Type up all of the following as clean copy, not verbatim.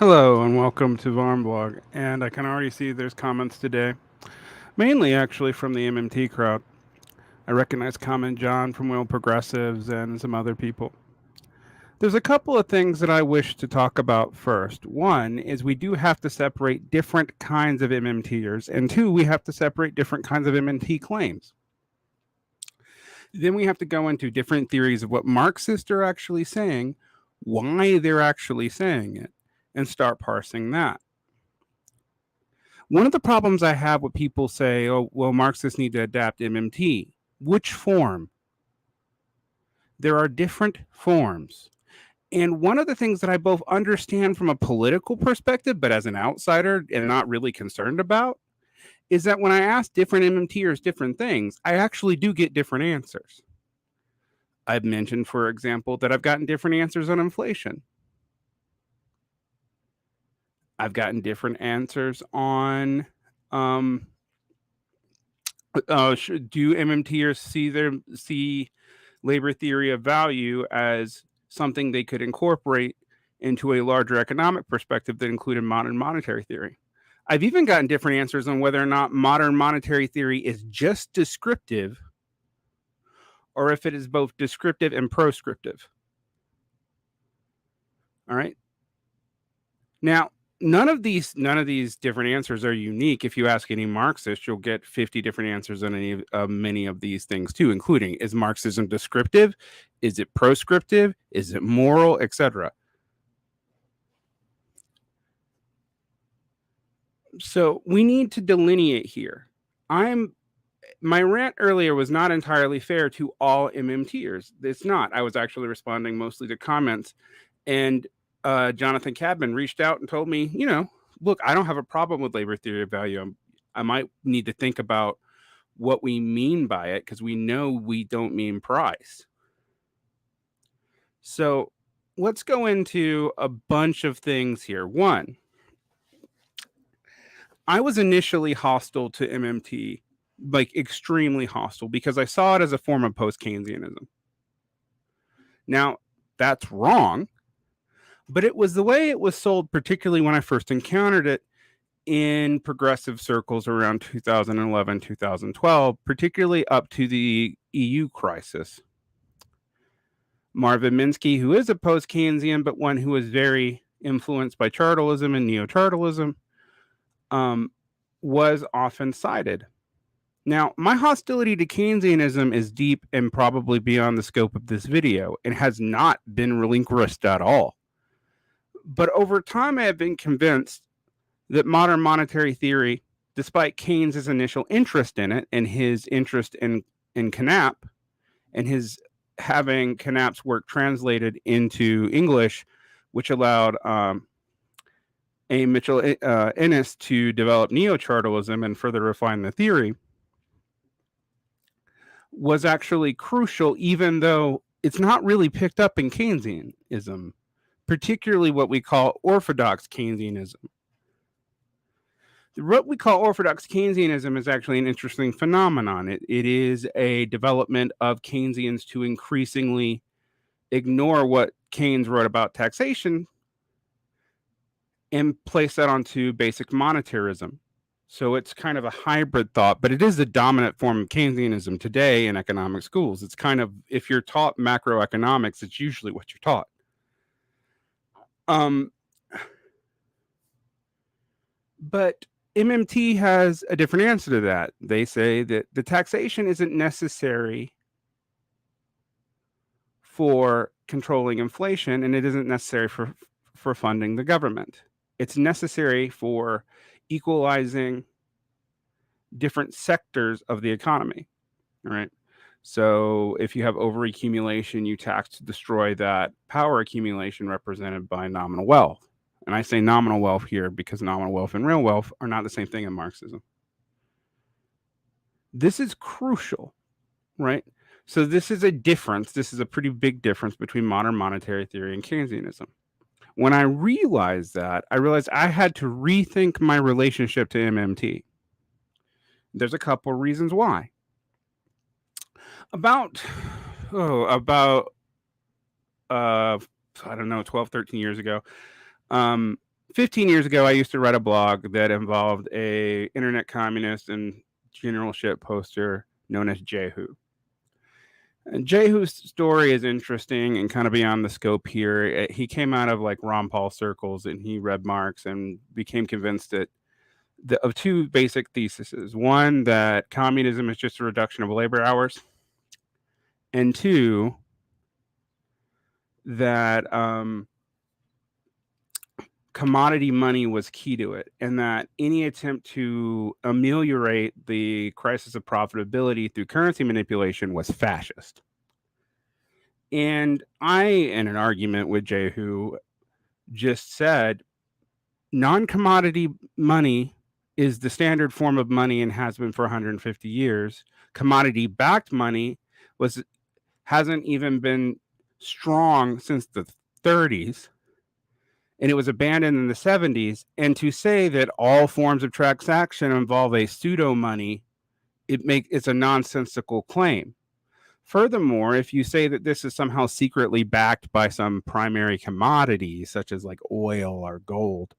Hello and welcome to Varn blog. And I can already see there's comments today, mainly actually from the MMT crowd. I recognize Common John from Will Progressives and some other people. There's a couple of things that I wish to talk about first. One is we do have to separate different kinds of MMTers, and two, we have to separate different kinds of MMT claims. Then we have to go into different theories of what Marxists are actually saying, why they're actually saying it, and start parsing that. One of the problems I have with people say, oh, well, Marxists need to adapt MMT. Which form? There are different forms. And one of the things that I both understand from a political perspective, but as an outsider and not really concerned about, is that when I ask different MMTers different things, I actually do get different answers. I've mentioned, for example, that I've gotten different answers on inflation. I've gotten different answers on do MMTers see labor theory of value as something they could incorporate into a larger economic perspective that included modern monetary theory. I've even gotten different answers on whether or not modern monetary theory is just descriptive or if it is both descriptive and proscriptive. All right. Now, none of these different answers are unique. If you ask any Marxist, you'll get 50 different answers on many of these things too, including, is Marxism descriptive? Is it proscriptive? Is it moral, etc.? So we need to delineate here. My rant earlier was not entirely fair to all MMTers. It's not. I was actually responding mostly to comments, and Jonathan Kadmon reached out and told me, look, I don't have a problem with labor theory of value. I might need to think about what we mean by it because we know we don't mean price. So let's go into a bunch of things here. One, I was initially hostile to MMT, like extremely hostile, because I saw it as a form of post-Keynesianism. Now, that's wrong, but it was the way it was sold, particularly when I first encountered it in progressive circles around 2011, 2012, particularly up to the EU crisis. Marvin Minsky, who is a post-Keynesian, but one who was very influenced by Chartalism and Neutrality, was often cited. Now, my hostility to Keynesianism is deep and probably beyond the scope of this video and has not been relinquished at all. But over time, I have been convinced that modern monetary theory, despite Keynes' initial interest in it and his interest in Knapp and his having Knapp's work translated into English, which allowed A. Mitchell Innes to develop neo-Chartalism and further refine the theory, was actually crucial, even though it's not really picked up in Keynesianism, particularly what we call orthodox Keynesianism. What we call orthodox Keynesianism is actually an interesting phenomenon. It is a development of Keynesians to increasingly ignore what Keynes wrote about taxation and place that onto basic monetarism. So it's kind of a hybrid thought, but it is the dominant form of Keynesianism today in economic schools. It's kind of, if you're taught macroeconomics, it's usually what you're taught. But MMT has a different answer to that. They say that the taxation isn't necessary for controlling inflation, and it isn't necessary for funding the government. It's necessary for equalizing different sectors of the economy, right? So if you have overaccumulation, you tax to destroy that power accumulation represented by nominal wealth. And I say nominal wealth here because nominal wealth and real wealth are not the same thing in Marxism. This is crucial, right? So this is a difference. This is a pretty big difference between modern monetary theory and Keynesianism. When I realized that, I realized I had to rethink my relationship to MMT. There's a couple reasons why. About I don't know, 12, 13 years ago, 15 years ago, I used to write a blog that involved a internet communist and generalship poster known as Jehu. And Jehu's story is interesting and kind of beyond the scope here. He came out of like Ron Paul circles, and he read Marx and became convinced that of two basic theses. One, that communism is just a reduction of labor hours, and two, that commodity money was key to it, and that any attempt to ameliorate the crisis of profitability through currency manipulation was fascist. And I, in an argument with Jehu, just said non-commodity money is the standard form of money and has been for 150 years. Commodity-backed money hasn't even been strong since the 30s, and it was abandoned in the 70s. And to say that all forms of transaction involve a pseudo money, it's a nonsensical claim. Furthermore, if you say that this is somehow secretly backed by some primary commodity, such as like oil or gold,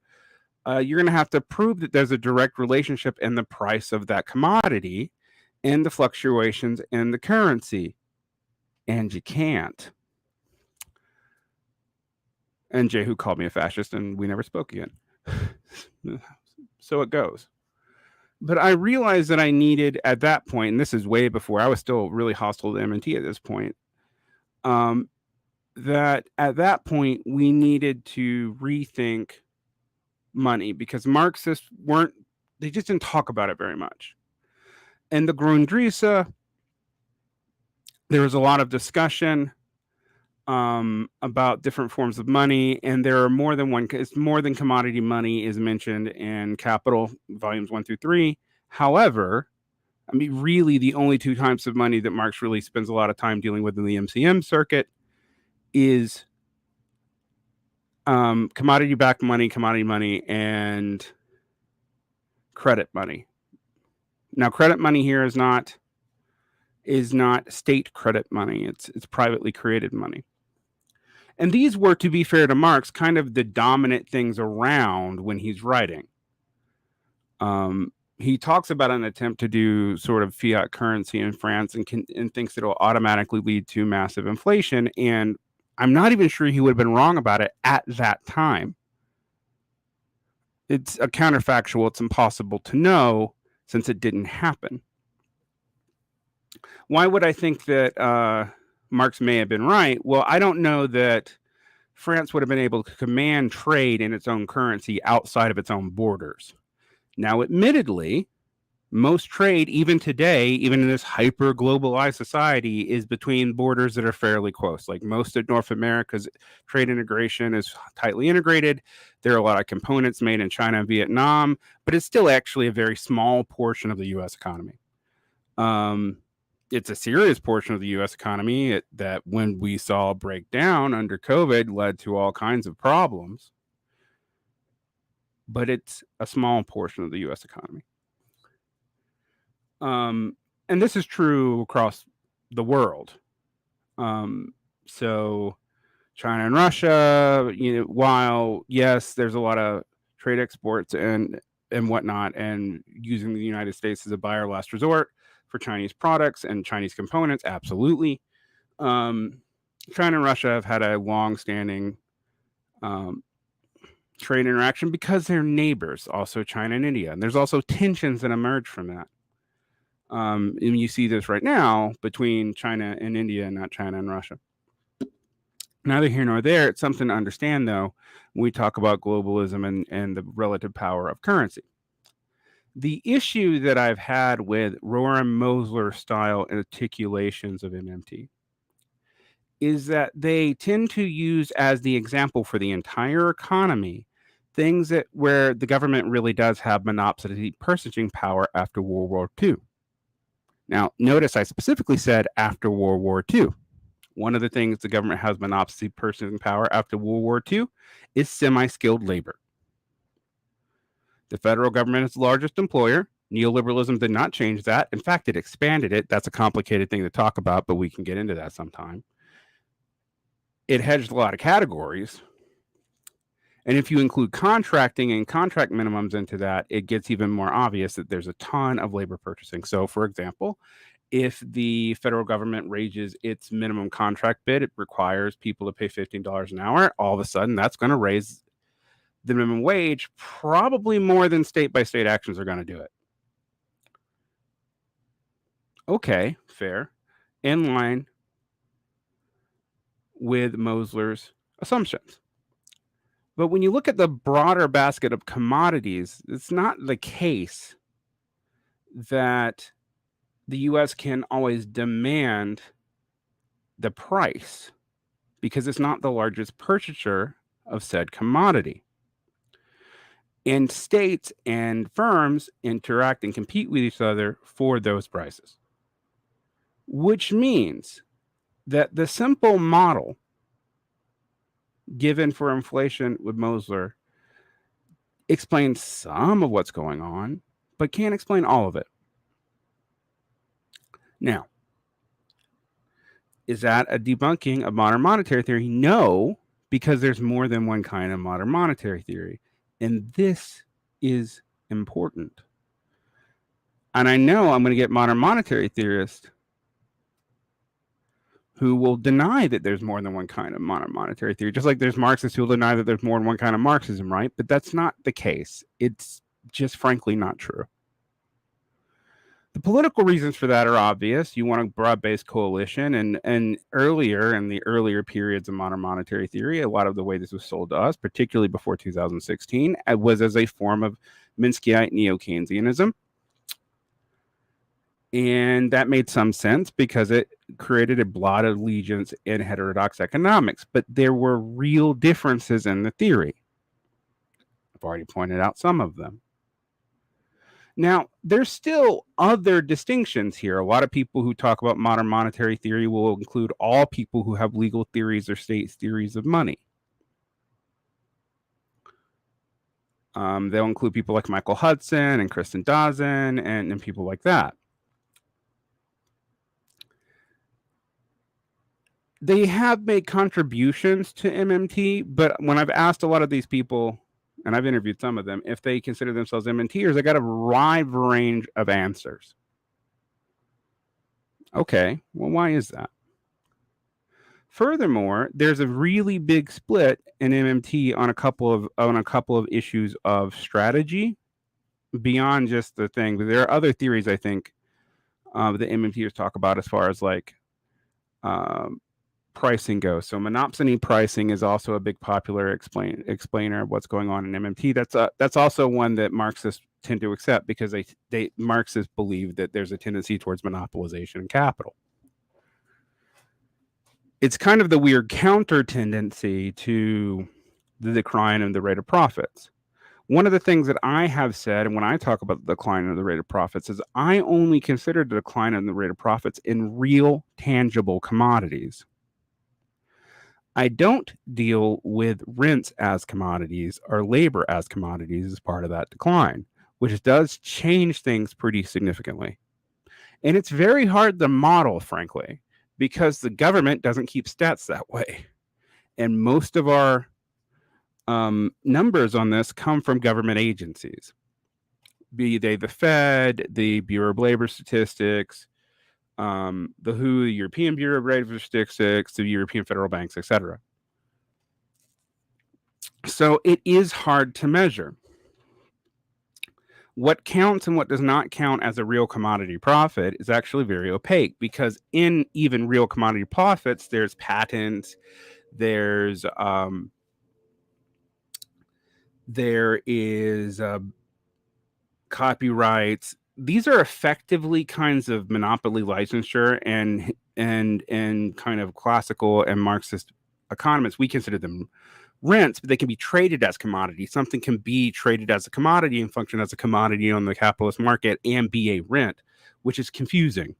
you're going to have to prove that there's a direct relationship in the price of that commodity and the fluctuations in the currency. And you can't. And Jehu called me a fascist, and we never spoke again. So it goes. But I realized that I needed, at that point, and this is way before, I was still really hostile to MMT at this point, that at that point, we needed to rethink money, because Marxists they just didn't talk about it very much. And the Grundrisse, there was a lot of discussion about different forms of money, and there are more than one. It's more than commodity money is mentioned in Capital volumes 1 through 3. However, I mean, really, the only two types of money that Marx really spends a lot of time dealing with in the MCM circuit is commodity-backed money, commodity money, and credit money. Now, credit money here is not state credit money. It's privately created money. And these were, to be fair to Marx, kind of the dominant things around when he's writing. He talks about an attempt to do sort of fiat currency in France, and thinks it will automatically lead to massive inflation. And I'm not even sure he would have been wrong about it at that time. It's a counterfactual. It's impossible to know since it didn't happen. Why would I think that Marx may have been right? Well, I don't know that France would have been able to command trade in its own currency outside of its own borders. Now, admittedly, most trade, even today, even in this hyper-globalized society, is between borders that are fairly close. Like most of North America's trade integration is tightly integrated. There are a lot of components made in China and Vietnam, but it's still actually a very small portion of the U.S. economy. It's a serious portion of the U.S. economy that when we saw break down under COVID led to all kinds of problems. But it's a small portion of the U.S. economy. And this is true across the world. So China and Russia, while yes, there's a lot of trade exports and whatnot, and using the United States as a buyer last resort for Chinese products and Chinese components, absolutely. China and Russia have had a long-standing trade interaction because they're neighbors, also China and India. And there's also tensions that emerge from that. And you see this right now between China and India, not China and Russia. Neither here nor there. It's something to understand, though, when we talk about globalism and the relative power of currency. The issue that I've had with Rohrer-Mosler style articulations of MMT is that they tend to use as the example for the entire economy things where the government really does have monopoly purchasing power after World War II. Now, notice I specifically said after World War II. One of the things the government has monopoly purchasing power after World War II is semi-skilled labor. The federal government is the largest employer. Neoliberalism did not change that. In fact, it expanded it. That's a complicated thing to talk about, but we can get into that sometime. It hedged a lot of categories. And if you include contracting and contract minimums into that, it gets even more obvious that there's a ton of labor purchasing. So, for example, if the federal government raises its minimum contract bid, it requires people to pay $15 an hour. All of a sudden, that's going to raise the minimum wage probably more than state-by-state actions are going to do it. Okay, fair. In line with Mosler's assumptions. But when you look at the broader basket of commodities, it's not the case that the US can always demand the price because it's not the largest purchaser of said commodity. And states and firms interact and compete with each other for those prices, which means that the simple model given for inflation with Mosler explains some of what's going on, but can't explain all of it. Now, is that a debunking of modern monetary theory? No, because there's more than one kind of modern monetary theory. And this is important. And I know I'm going to get modern monetary theorists who will deny that there's more than one kind of modern monetary theory, just like there's Marxists who will deny that there's more than one kind of Marxism, right? But that's not the case. It's just frankly not true. The political reasons for that are obvious. You want a broad-based coalition, and earlier in the earlier periods of modern monetary theory, a lot of the way this was sold to us, particularly before 2016, was as a form of Minskyite neo-Keynesianism. And that made some sense because it created a blot of allegiance in heterodox economics. But there were real differences in the theory. I've already pointed out some of them. Now, there's still other distinctions here. A lot of people who talk about modern monetary theory will include all people who have legal theories or state theories of money. They'll include people like Michael Hudson and Kristen Dawson and people like that. They have made contributions to MMT, but when I've asked a lot of these people, and I've interviewed some of them, if they consider themselves MMTers, I got a wide range of answers. Okay, well, why is that? Furthermore, there's a really big split in MMT on a couple of issues of strategy beyond just the thing. But there are other theories I think that MMTers talk about as far as like pricing goes. So monopsony pricing is also a big popular explainer of what's going on in MMT. That's also one that Marxists tend to accept because Marxists believe that there's a tendency towards monopolization of capital. It's kind of the weird counter tendency to the decline of the rate of profits. One of the things that I have said, and when I talk about the decline of the rate of profits, is I only consider the decline in the rate of profits in real, tangible commodities. I don't deal with rents as commodities or labor as commodities as part of that decline, which does change things pretty significantly. And it's very hard to model, frankly, because the government doesn't keep stats that way. And most of our numbers on this come from government agencies, be they the Fed, the Bureau of Labor Statistics, the WHO, the European Bureau of Labor Statistics, the European Federal Banks, etc. So it is hard to measure. What counts and what does not count as a real commodity profit is actually very opaque because in even real commodity profits, there's patents, there is copyrights. These are effectively kinds of monopoly licensure and kind of classical and Marxist economists, we consider them rents, but they can be traded as commodities. Something can be traded as a commodity and function as a commodity on the capitalist market and be a rent, which is confusing.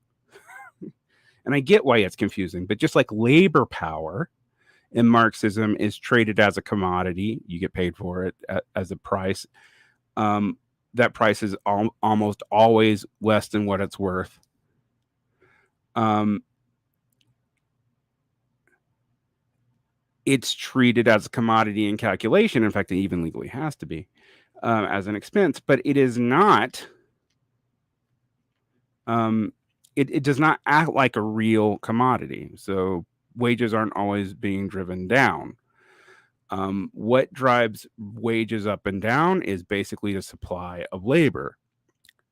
And I get why it's confusing, but just like labor power in Marxism is traded as a commodity, you get paid for it as a price. That price is almost always less than what it's worth. it's treated as a commodity in calculation. In fact, it even legally has to be as an expense, but it is not. It does not act like a real commodity. So wages aren't always being driven down. What drives wages up and down is basically the supply of labor.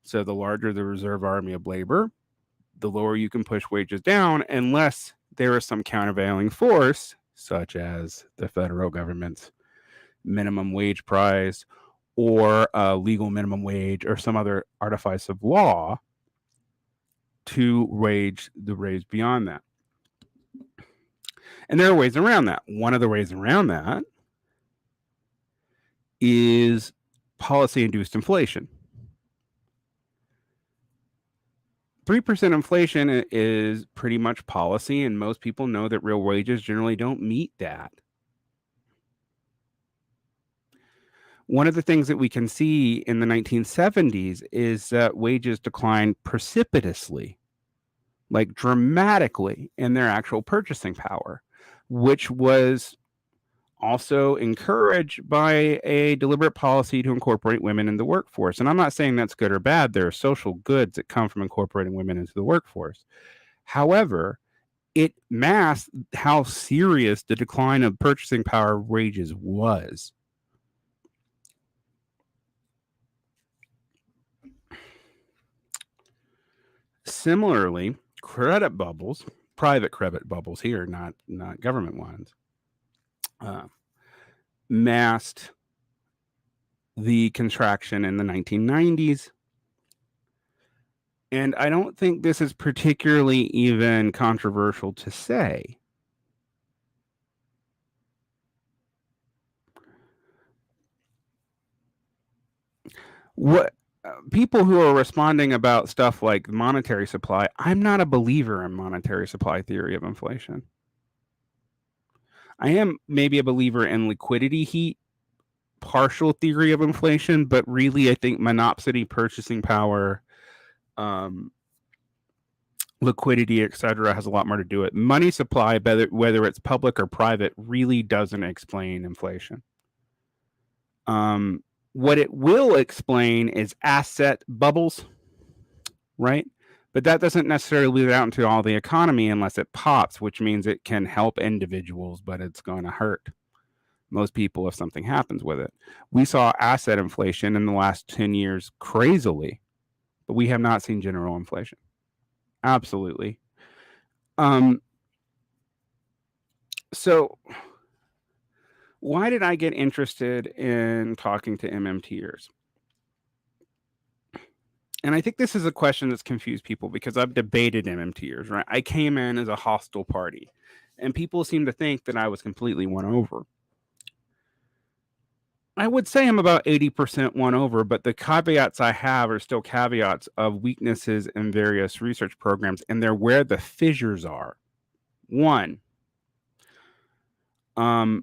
So the larger the reserve army of labor, the lower you can push wages down, unless there is some countervailing force, such as the federal government's minimum wage price or a legal minimum wage or some other artifice of law to raise beyond that. And there are ways around that. One of the ways around that is policy-induced inflation. 3% inflation is pretty much policy, and most people know that real wages generally don't meet that. One of the things that we can see in the 1970s is that wages declined precipitously, like dramatically, in their actual purchasing power, which was also encouraged by a deliberate policy to incorporate women in the workforce. And I'm not saying that's good or bad. There are social goods that come from incorporating women into the workforce. However, it masked how serious the decline of purchasing power of wages was. Similarly, credit bubbles, private credit bubbles here, not government ones, masked the contraction in the 1990s. And I don't think this is particularly even controversial to say. What people who are responding about stuff like monetary supply, I'm not a believer in monetary supply theory of inflation. I am maybe a believer in liquidity heat, partial theory of inflation, but really I think monopsony, purchasing power, liquidity, etc., has a lot more to do with it. Money supply, whether it's public or private, really doesn't explain inflation. What it will explain is asset bubbles, right? But that doesn't necessarily lead out into all the economy unless it pops, which means it can help individuals, but it's going to hurt most people if something happens with it. We saw asset inflation in the last 10 years crazily, but we have not seen general inflation. Absolutely. So why did I get interested in talking to MMTers? And I think this is a question that's confused people because I've debated MMTers, right? I came in as a hostile party, and people seem to think that I was completely won over. I would say I'm about 80% won over, but the caveats I have are still caveats of weaknesses in various research programs, and they're where the fissures are. One, do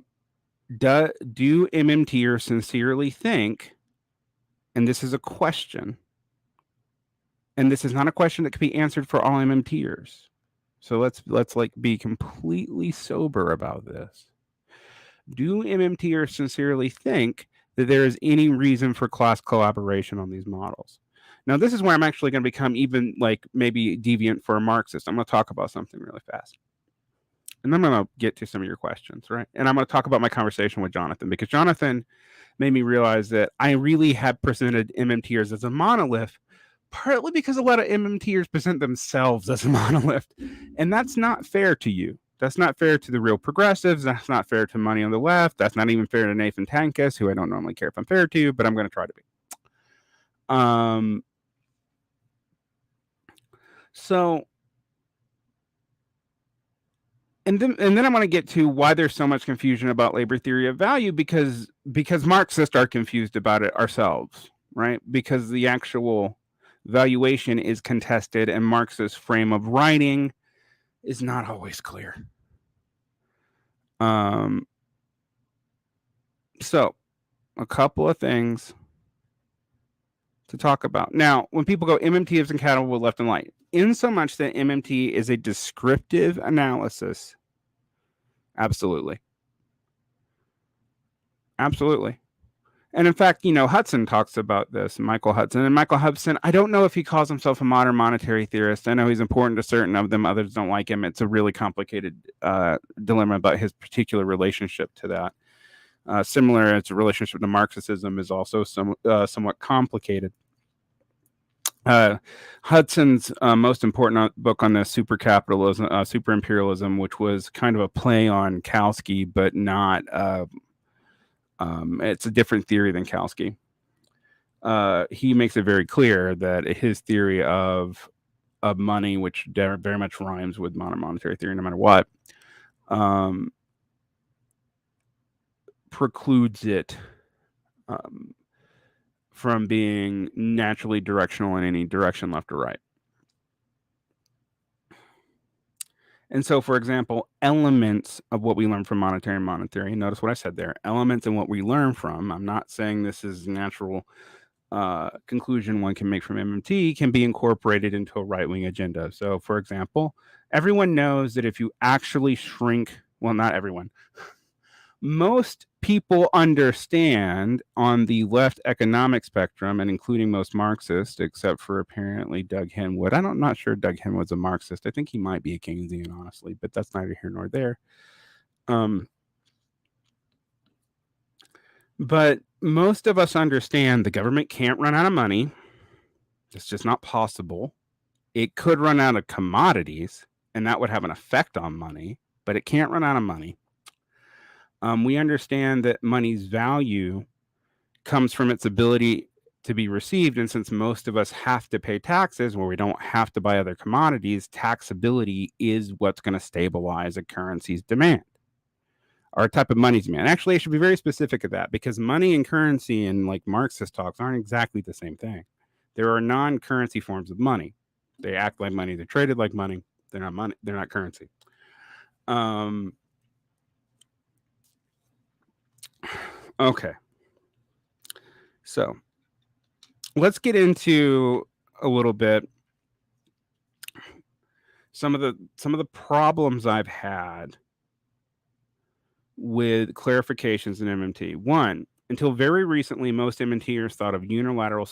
MMTers sincerely think, and this is a question, and this is not a question that can be answered for all MMTers. So let's like be completely sober about this. Do MMTers sincerely think that there is any reason for class collaboration on these models? Now, this is where I'm actually going to become even like maybe deviant for a Marxist. I'm going to talk about something really fast. And then I'm going to get to some of your questions, right? And I'm going to talk about my conversation with Jonathan, because Jonathan made me realize that I really have presented MMTers as a monolith, partly because a lot of MMTers present themselves as a monolith. And that's not fair to you. That's not fair to the real progressives. That's not fair to Money on the Left. That's not even fair to Nathan Tankus, who I don't normally care if I'm fair to, but I'm going to try to be. So, and then I'm going to get to why there's so much confusion about labor theory of value, because Marxists are confused about it ourselves, right? Because the actual valuation is contested, and Marxist frame of writing is not always clear. So a couple of things to talk about. Now, when people go MMT is incompatible with left and right, in so much that MMT is a descriptive analysis, absolutely. Absolutely. And in fact, Hudson talks about this, Michael Hudson. And Michael Hudson, I don't know if he calls himself a modern monetary theorist. I know he's important to certain of them. Others don't like him. It's a really complicated dilemma about his particular relationship to that. Similar, its relationship to Marxism is also somewhat complicated. Hudson's most important book on this, Super Imperialism, which was kind of a play on Kautsky, but not... it's a different theory than Kautsky. He makes it very clear that his theory of money, which very much rhymes with modern monetary theory no matter what, precludes it from being naturally directional in any direction, left or right. And so, for example, elements of what we learn from monetary theory, notice what I said there, elements in what we learn from, I'm not saying this is natural conclusion one can make from MMT, can be incorporated into a right-wing agenda. So, for example, everyone knows that if you actually shrink, well, not everyone, most people understand on the left economic spectrum, and including most Marxists, except for apparently Doug Henwood. I'm not sure Doug Henwood's a Marxist. I think he might be a Keynesian, honestly, but that's neither here nor there. But most of us understand the government can't run out of money. It's just not possible. It could run out of commodities, and that would have an effect on money, but it can't run out of money. We understand that money's value comes from its ability to be received. And since most of us have to pay taxes where we don't have to buy other commodities, taxability is what's going to stabilize a currency's demand, or a type of money's demand. Actually, I should be very specific of that, because money and currency and like Marxist talks aren't exactly the same thing. There are non-currency forms of money. They act like money. They're traded like money. They're not money. They're not currency. Okay. So let's get into a little bit some of the problems I've had with clarifications in MMT. One, until very recently, most MMTers thought of unilateral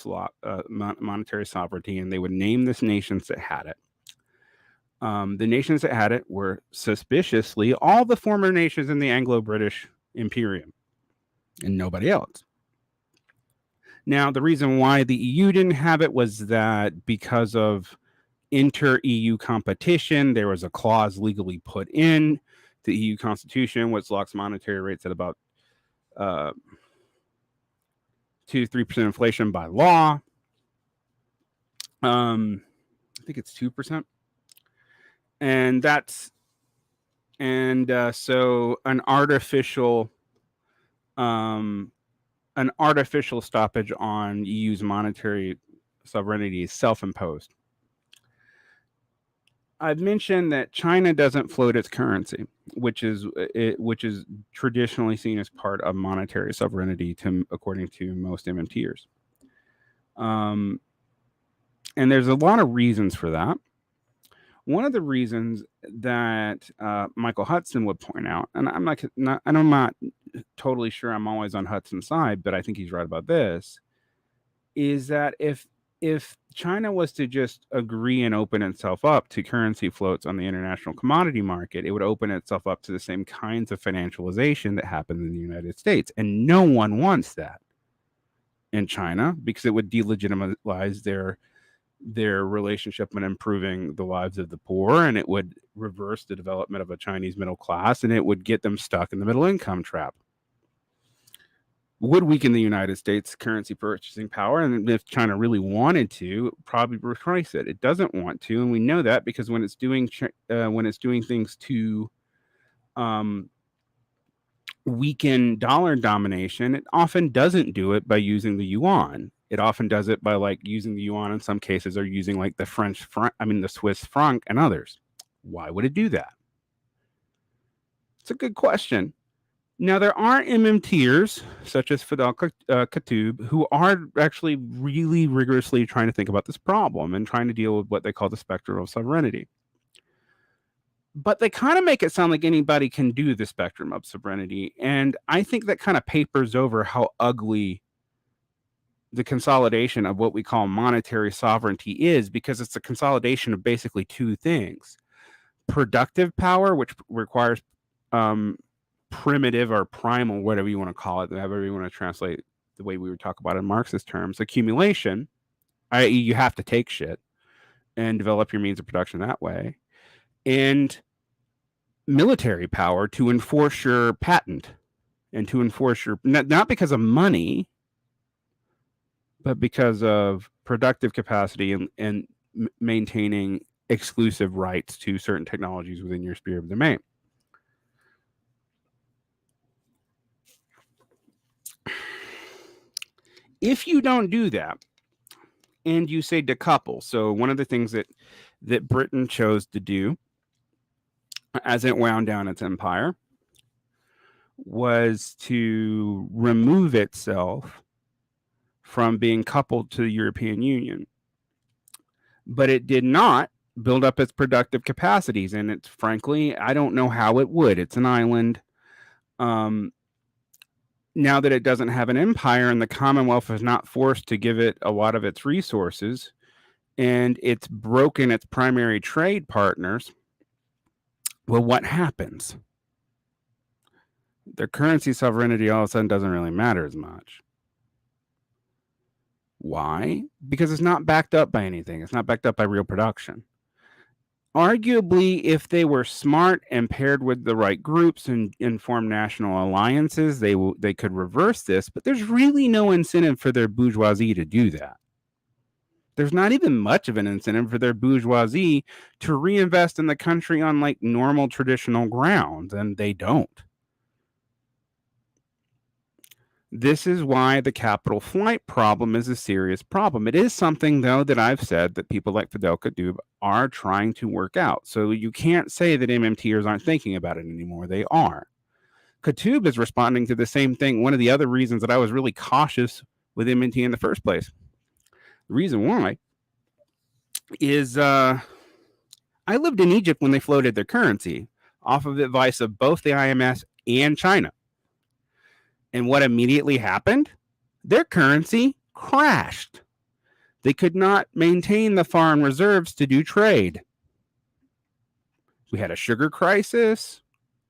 monetary sovereignty, and they would name the nations that had it. The nations that had it were suspiciously all the former nations in the Anglo-British Imperium, and nobody else. Now, the reason why the EU didn't have it was that because of inter-EU competition, there was a clause legally put in the EU constitution, which locks monetary rates at about 2 to 3% inflation by law. I think it's 2%. And that's, so an artificial stoppage on EU's monetary sovereignty is self-imposed. I've mentioned that China doesn't float its currency, which is traditionally seen as part of monetary sovereignty, according to most MMTers. And there's a lot of reasons for that. One of the reasons that Michael Hudson would point out, and I'm not totally sure I'm always on Hudson's side, but I think he's right about this, is that if China was to just agree and open itself up to currency floats on the international commodity market, it would open itself up to the same kinds of financialization that happens in the United States. And no one wants that in China, because it would delegitimize their relationship in improving the lives of the poor, and it would reverse the development of a Chinese middle class, and it would get them stuck in the middle income trap. Would weaken the United States currency purchasing power, and if China really wanted to, probably replace it. It doesn't want to, and we know that because when it's doing things to weaken dollar domination, it often doesn't do it by using the yuan. It often does it by using the yuan in some cases, or using the Swiss franc and others. Why would it do that? It's a good question. Now, there are MMTers, such as Fidel Katoub, who are actually really rigorously trying to think about this problem and trying to deal with what they call the spectrum of sovereignty. But they kind of make it sound like anybody can do the spectrum of sovereignty. And I think that kind of papers over how ugly the consolidation of what we call monetary sovereignty is, because it's a consolidation of basically two things: productive power, which requires primitive or primal, whatever you want to call it, however you want to translate the way we would talk about it in Marxist terms, accumulation, i.e., you have to take shit and develop your means of production that way, and military power to enforce your patent and to enforce your, not because of money, but because of productive capacity and maintaining exclusive rights to certain technologies within your sphere of domain. If you don't do that, and you say decouple, so one of the things that Britain chose to do as it wound down its empire was to remove itself from being coupled to the European Union. But it did not build up its productive capacities, and it's frankly, I don't know how it would. It's an island. Now that it doesn't have an empire and the Commonwealth is not forced to give it a lot of its resources, and it's broken its primary trade partners, well, what happens? Their currency sovereignty all of a sudden doesn't really matter as much. Why? Because it's not backed up by anything. It's not backed up by real production. Arguably, if they were smart and paired with the right groups and formed national alliances, they could reverse this, but there's really no incentive for their bourgeoisie to do that. There's not even much of an incentive for their bourgeoisie to reinvest in the country on like normal traditional grounds, and they don't. This is why the capital flight problem is a serious problem. It is something, though, that I've said that people like Fidel Kadub are trying to work out. So you can't say that MMTers aren't thinking about it anymore. They are. Kadub is responding to the same thing. One of the other reasons that I was really cautious with MMT in the first place, the reason why is I lived in Egypt when they floated their currency off of advice of both the IMF and China. And what immediately happened? Their currency crashed. They could not maintain the foreign reserves to do trade. We had a sugar crisis,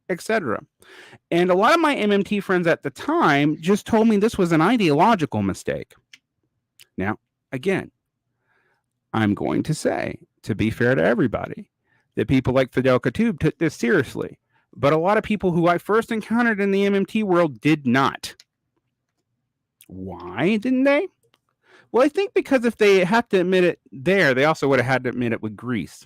etc. And a lot of my MMT friends at the time just told me this was an ideological mistake. Now, again, I'm going to say, to be fair to everybody, that people like Fidel Kadub took this seriously. But a lot of people who I first encountered in the MMT world did not. Why didn't they? Well, I think because if they had to admit it there, they also would have had to admit it with Greece.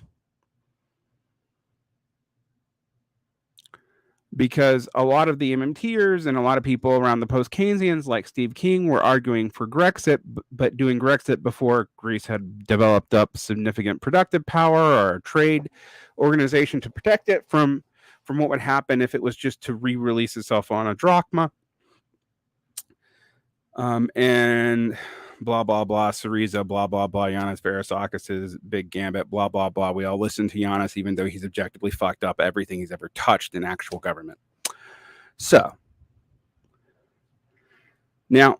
Because a lot of the MMTers and a lot of people around the post-Keynesians like Steve King were arguing for Grexit, but doing Grexit before Greece had developed up significant productive power or a trade organization to protect it from what would happen if it was just to re-release itself on a drachma. And blah, blah, blah, Syriza, blah, blah, blah, Giannis Varoufakis' big gambit, blah, blah, blah. We all listen to Giannis, even though he's objectively fucked up everything he's ever touched in actual government. So, now,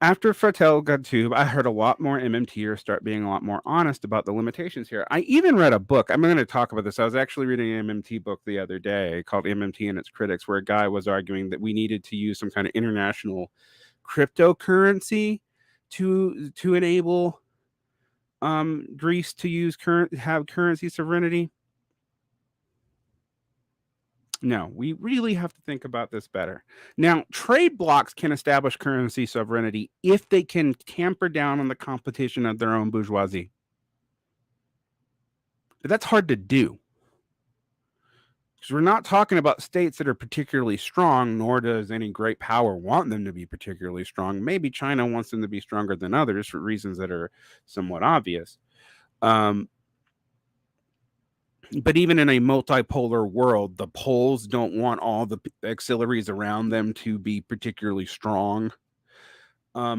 after Fidel Kadub, I heard a lot more MMTers start being a lot more honest about the limitations here. I even read a book. I'm going to talk about this. I was actually reading an MMT book the other day called MMT and Its Critics, where a guy was arguing that we needed to use some kind of international cryptocurrency to enable Greece to have currency sovereignty. No, we really have to think about this better. Now, trade blocs can establish currency sovereignty if they can tamper down on the competition of their own bourgeoisie. But that's hard to do. Because we're not talking about states that are particularly strong, nor does any great power want them to be particularly strong. Maybe China wants them to be stronger than others for reasons that are somewhat obvious. But even in a multipolar world, the poles don't want all the auxiliaries around them to be particularly strong.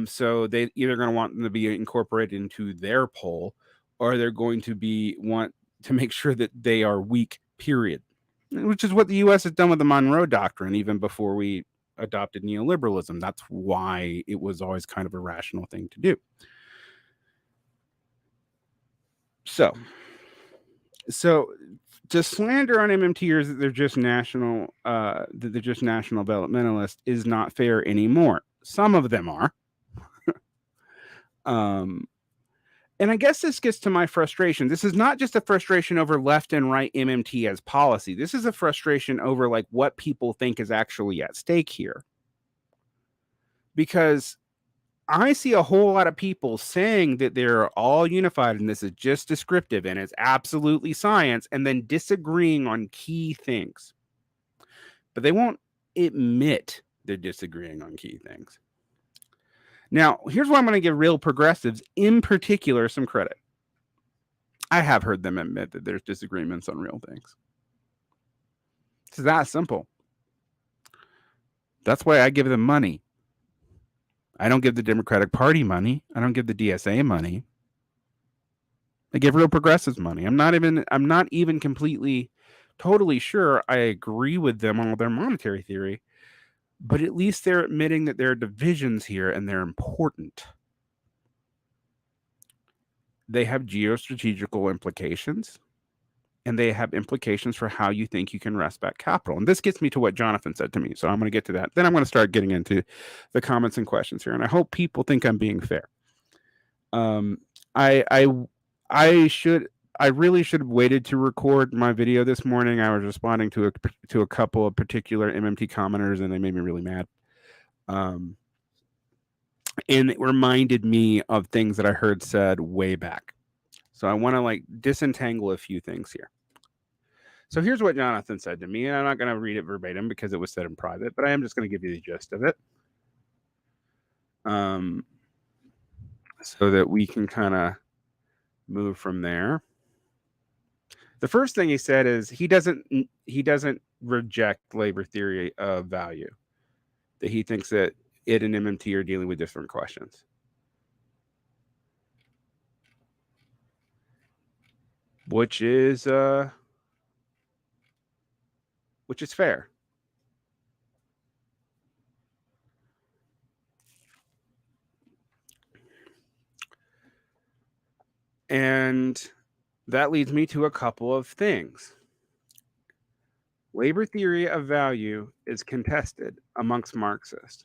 So they either going to want them to be incorporated into their pole, or they're going to want to make sure that they are weak period. Which is what the U.S. has done with the Monroe Doctrine, even before we adopted neoliberalism. That's why it was always kind of a rational thing to do. So to slander on MMTers that they're just national developmentalists is not fair anymore. Some of them are. And I guess this gets to my frustration. This is not just a frustration over left and right MMT as policy. This is a frustration over like what people think is actually at stake here. Because I see a whole lot of people saying that they're all unified and this is just descriptive and it's absolutely science, and then disagreeing on key things. But they won't admit they're disagreeing on key things. Now, here's why I'm going to give real progressives in particular some credit. I have heard them admit that there's disagreements on real things. It's that simple. That's why I give them money. I don't give the Democratic Party money. I don't give the DSA money. I give real progressives money. I'm not even completely, totally sure I agree with them on their monetary theory, but at least they're admitting that there are divisions here and they're important. They have geostrategical implications, and they have implications for how you think you can wrest back capital. And this gets me to what Jonathan said to me. So I'm going to get to that. Then I'm going to start getting into the comments and questions here. And I hope people think I'm being fair. I really should have waited to record my video this morning. I was responding to a couple of particular MMT commenters, and they made me really mad. And it reminded me of things that I heard said way back. So I want to like disentangle a few things here. So here's what Jonathan said to me, and I'm not going to read it verbatim because it was said in private, but I am just going to give you the gist of it. So that we can kind of move from there. The first thing he said is he doesn't reject labor theory of value, that he thinks that it and MMT are dealing with different questions. Which is fair. And that leads me to a couple of things. Labor theory of value is contested amongst Marxists.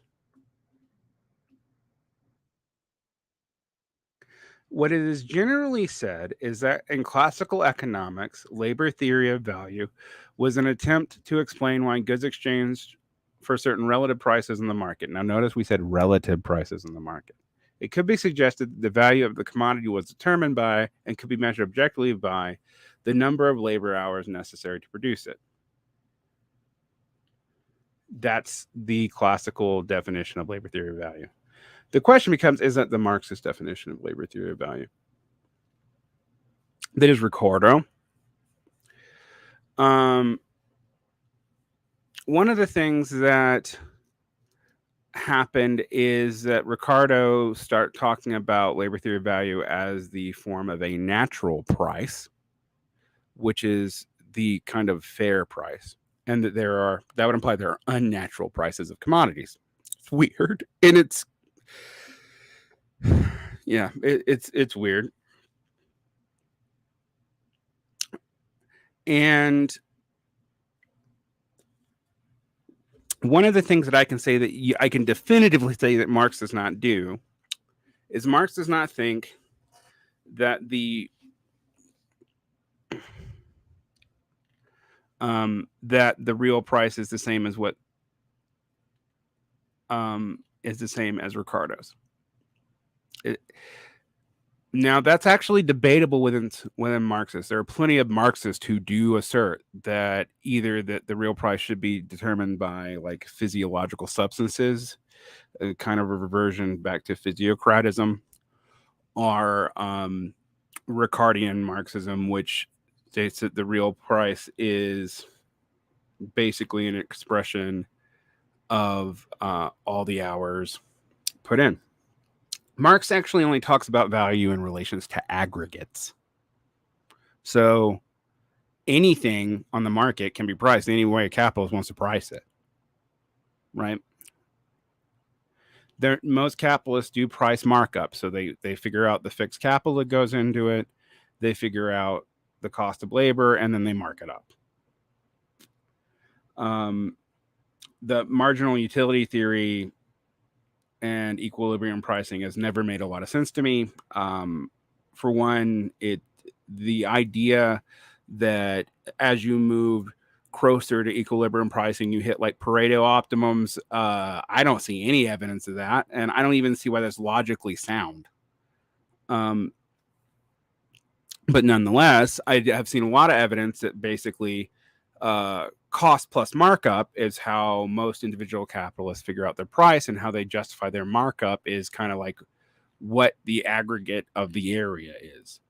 What it is generally said is that in classical economics, labor theory of value was an attempt to explain why goods exchanged for certain relative prices in the market. Now, notice we said relative prices in the market. It could be suggested that the value of the commodity was determined by and could be measured objectively by the number of labor hours necessary to produce it. That's the classical definition of labor theory of value. The question becomes, is that the Marxist definition of labor theory of value? That is Ricardo. One of the things that happened is that Ricardo started talking about labor theory of value as the form of a natural price, which is the kind of fair price, and that that would imply there are unnatural prices of commodities. It's weird, and it's weird. And one of the things that I can say that I can definitively say that Marx does not do is Marx does not think that the real price is the same as what is the same as Ricardo's. Now, that's actually debatable within Marxists. There are plenty of Marxists who do assert that either that the real price should be determined by like physiological substances, kind of a reversion back to physiocratism, or Ricardian Marxism, which states that the real price is basically an expression of all the hours put in. Marx actually only talks about value in relations to aggregates. So anything on the market can be priced any way a capitalist wants to price it, right? Most capitalists do price markup. So they figure out the fixed capital that goes into it. They figure out the cost of labor, and then they mark it up. The marginal utility theory and equilibrium pricing has never made a lot of sense to me. For one, the idea that as you move closer to equilibrium pricing, you hit like Pareto optimums. I don't see any evidence of that, and I don't even see why that's logically sound. But nonetheless, I have seen a lot of evidence that basically cost plus markup is how most individual capitalists figure out their price, and how they justify their markup is kind of like what the aggregate of the area is.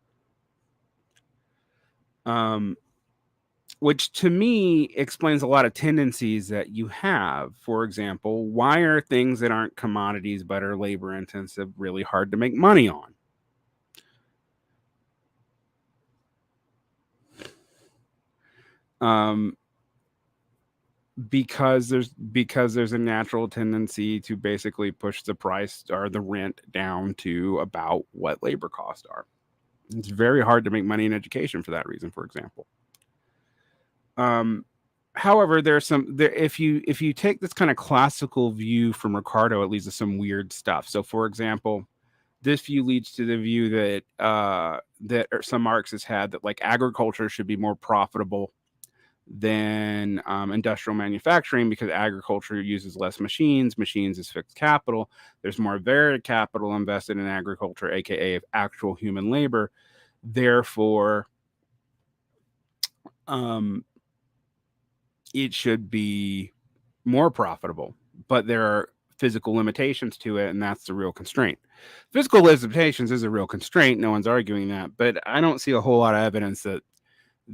Which to me explains a lot of tendencies that you have. For example, why are things that aren't commodities but are labor intensive really hard to make money on? Because there's a natural tendency to basically push the price or the rent down to about what labor costs are. It's very hard to make money in education for that reason, for example. However, if you take this kind of classical view from Ricardo, it leads to some weird stuff. So, for example, this view leads to the view that some Marxists had, that like agriculture should be more profitable than industrial manufacturing, because agriculture uses less machines is fixed capital. There's more varied capital invested in agriculture, aka actual human labor. Therefore, it should be more profitable, but there are physical limitations to it, and that's the real constraint. Physical limitations is a real constraint, no one's arguing that, but I don't see a whole lot of evidence that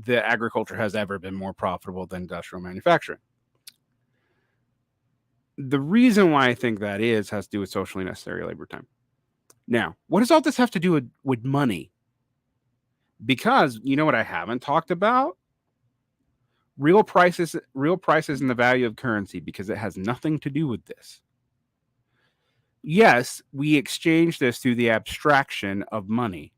the agriculture has ever been more profitable than industrial manufacturing. The reason why I think that has to do with socially necessary labor time. Now, what does all this have to do with money? Because you know what I haven't talked about? Real prices and the value of currency, because it has nothing to do with this. Yes, we exchange this through the abstraction of money.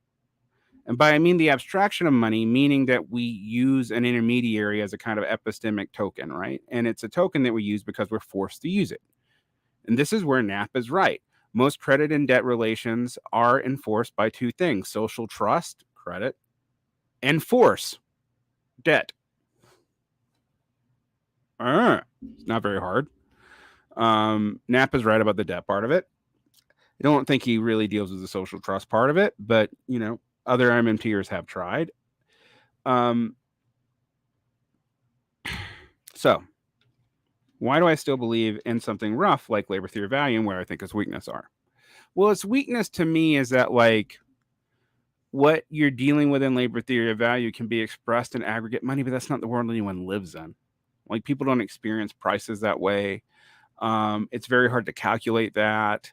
And by I mean the abstraction of money, meaning that we use an intermediary as a kind of epistemic token, right? And it's a token that we use because we're forced to use it. And this is where Knapp is right. Most credit and debt relations are enforced by two things: social trust, credit, and force, debt. It's not very hard. Knapp is right about the debt part of it. I don't think he really deals with the social trust part of it, but, you know, other MMTers have tried. So, why do I still believe in something rough like labor theory of value and where I think its weakness are? Well, its weakness to me is that, like, what you're dealing with in labor theory of value can be expressed in aggregate money, but that's not the world anyone lives in. Like, people don't experience prices that way. It's very hard to calculate that.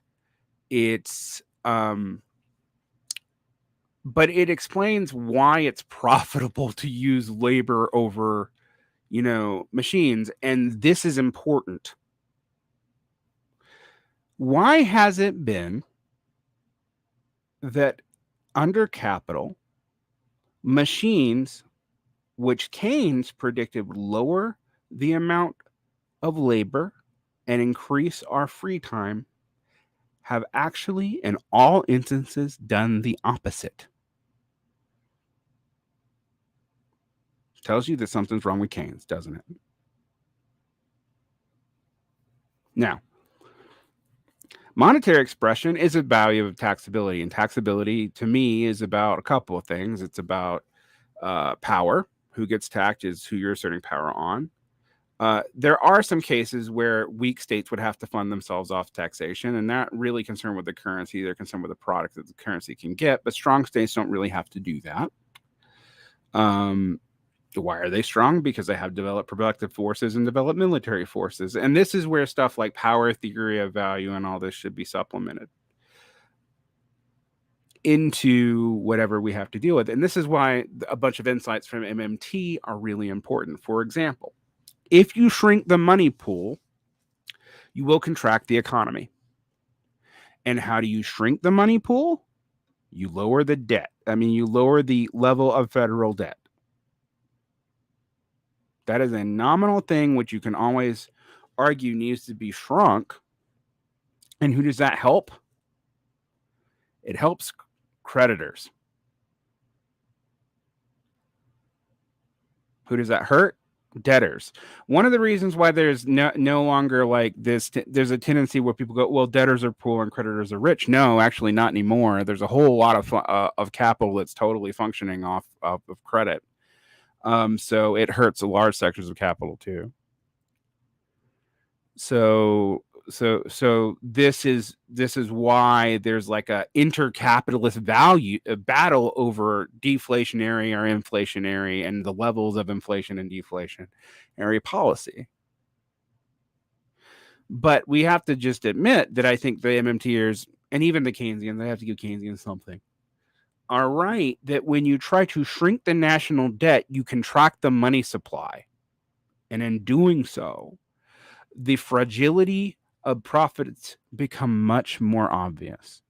But it explains why it's profitable to use labor over, you know, machines. And this is important. Why has it been that under capital, machines, which Keynes predicted would lower the amount of labor and increase our free time, have actually, in all instances, done the opposite? Tells you that something's wrong with Keynes, doesn't it? Now, monetary expression is a value of taxability, and taxability to me is about a couple of things. It's about power. Who gets taxed is who you're asserting power on. There are some cases where weak states would have to fund themselves off taxation, and not really concerned with the currency. They're concerned with the product that the currency can get, but strong states don't really have to do that. Why are they strong? Because they have developed productive forces and developed military forces. And this is where stuff like power theory of value and all this should be supplemented. into whatever we have to deal with. And this is why a bunch of insights from MMT are really important. For example, if you shrink the money pool, you will contract the economy. And how do you shrink the money pool? You lower the debt. You lower the level of federal debt. That is a nominal thing which you can always argue needs to be shrunk. And who does that help? It helps creditors. Who does that hurt? Debtors. One of the reasons why there's no longer like this, there's a tendency where people go, well, debtors are poor and creditors are rich. No, actually not anymore. There's a whole lot of capital that's totally functioning off of credit. So it hurts large sectors of capital too. So this is why there's like a intercapitalist value battle over deflationary or inflationary and the levels of inflation and deflationary policy. But we have to just admit that I think the MMTers and even the Keynesians, they have to give Keynesians something, are right that when you try to shrink the national debt, you contract the money supply. And in doing so, the fragility of profits become much more obvious.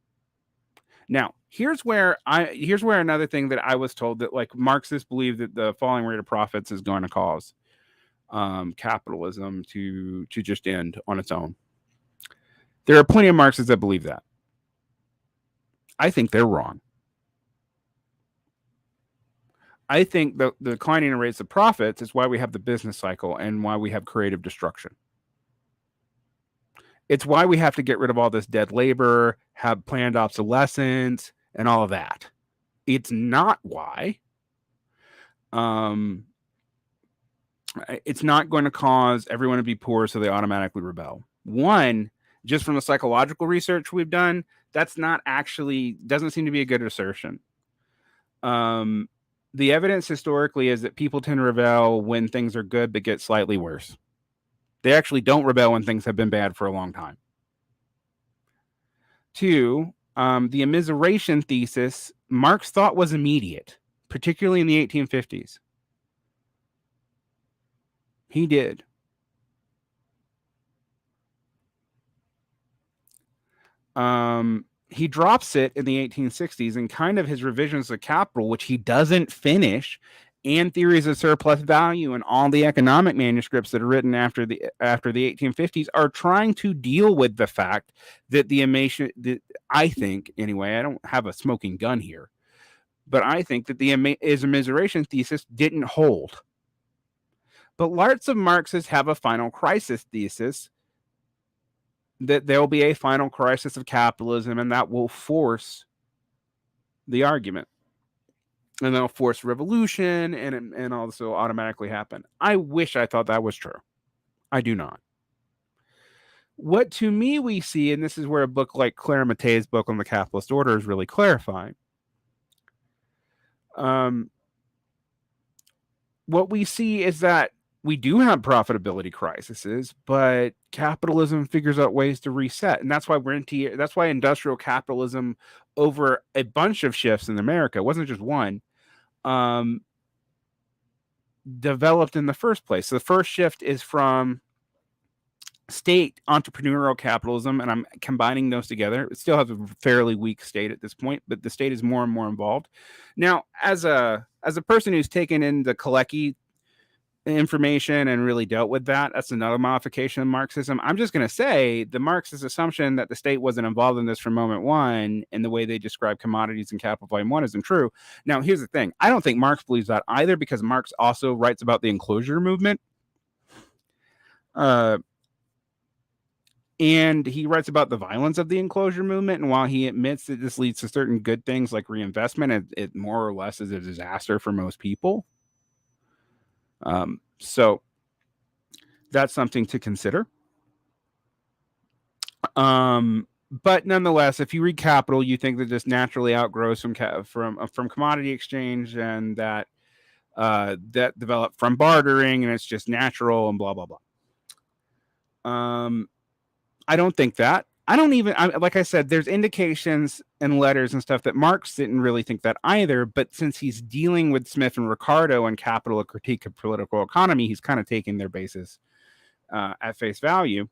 Now, here's where another thing that I was told that like Marxists believe that the falling rate of profits is going to cause capitalism to just end on its own. There are plenty of Marxists that believe that. I think they're wrong. I think the declining rates of profits is why we have the business cycle and why we have creative destruction. It's why we have to get rid of all this dead labor, have planned obsolescence, and all of that. It's not why. It's not going to cause everyone to be poor so they automatically rebel. One, just from the psychological research we've done, that's not actually, doesn't seem to be a good assertion. The evidence historically is that people tend to rebel when things are good but get slightly worse. They actually don't rebel when things have been bad for a long time. Two, the immiseration thesis Marx thought was immediate, particularly in the 1850s. He did. He drops it in the 1860s and kind of his revisions of capital, which he doesn't finish, and theories of surplus value and all the economic manuscripts that are written after the 1850s are trying to deal with the fact that I think anyway, I don't have a smoking gun here, but I think that the immiseration thesis didn't hold. But lots of Marxists have a final crisis thesis that there will be a final crisis of capitalism and that will force the argument. And that'll force revolution and also automatically happen. I wish I thought that was true. I do not. What to me we see, and this is where a book like Claire Mattei's book on the capitalist order is really clarifying. What we see is that we do have profitability crises, but capitalism figures out ways to reset. And that's why that's why industrial capitalism over a bunch of shifts in America, it wasn't just one, developed in the first place. So the first shift is from state entrepreneurial capitalism, and I'm combining those together. It still has a fairly weak state at this point, but the state is more and more involved. Now, as a person who's taken in the Kalecki information and really dealt with that's another modification of Marxism. I'm just going to say the Marxist assumption that the state wasn't involved in this from moment one and the way they describe commodities in Capital Volume 1 isn't true. Now, here's the thing. I don't think Marx believes that either, because Marx also writes about the enclosure movement. And he writes about the violence of the enclosure movement. And while he admits that this leads to certain good things like reinvestment, it more or less is a disaster for most people. So that's something to consider. But nonetheless, if you read Capital, you think that this naturally outgrows from commodity exchange, and that developed from bartering, and it's just natural and blah blah blah. I don't think that. Like I said, there's indications and letters and stuff that Marx didn't really think that either. But since he's dealing with Smith and Ricardo and Capital, a critique of political economy, he's kind of taking their basis at face value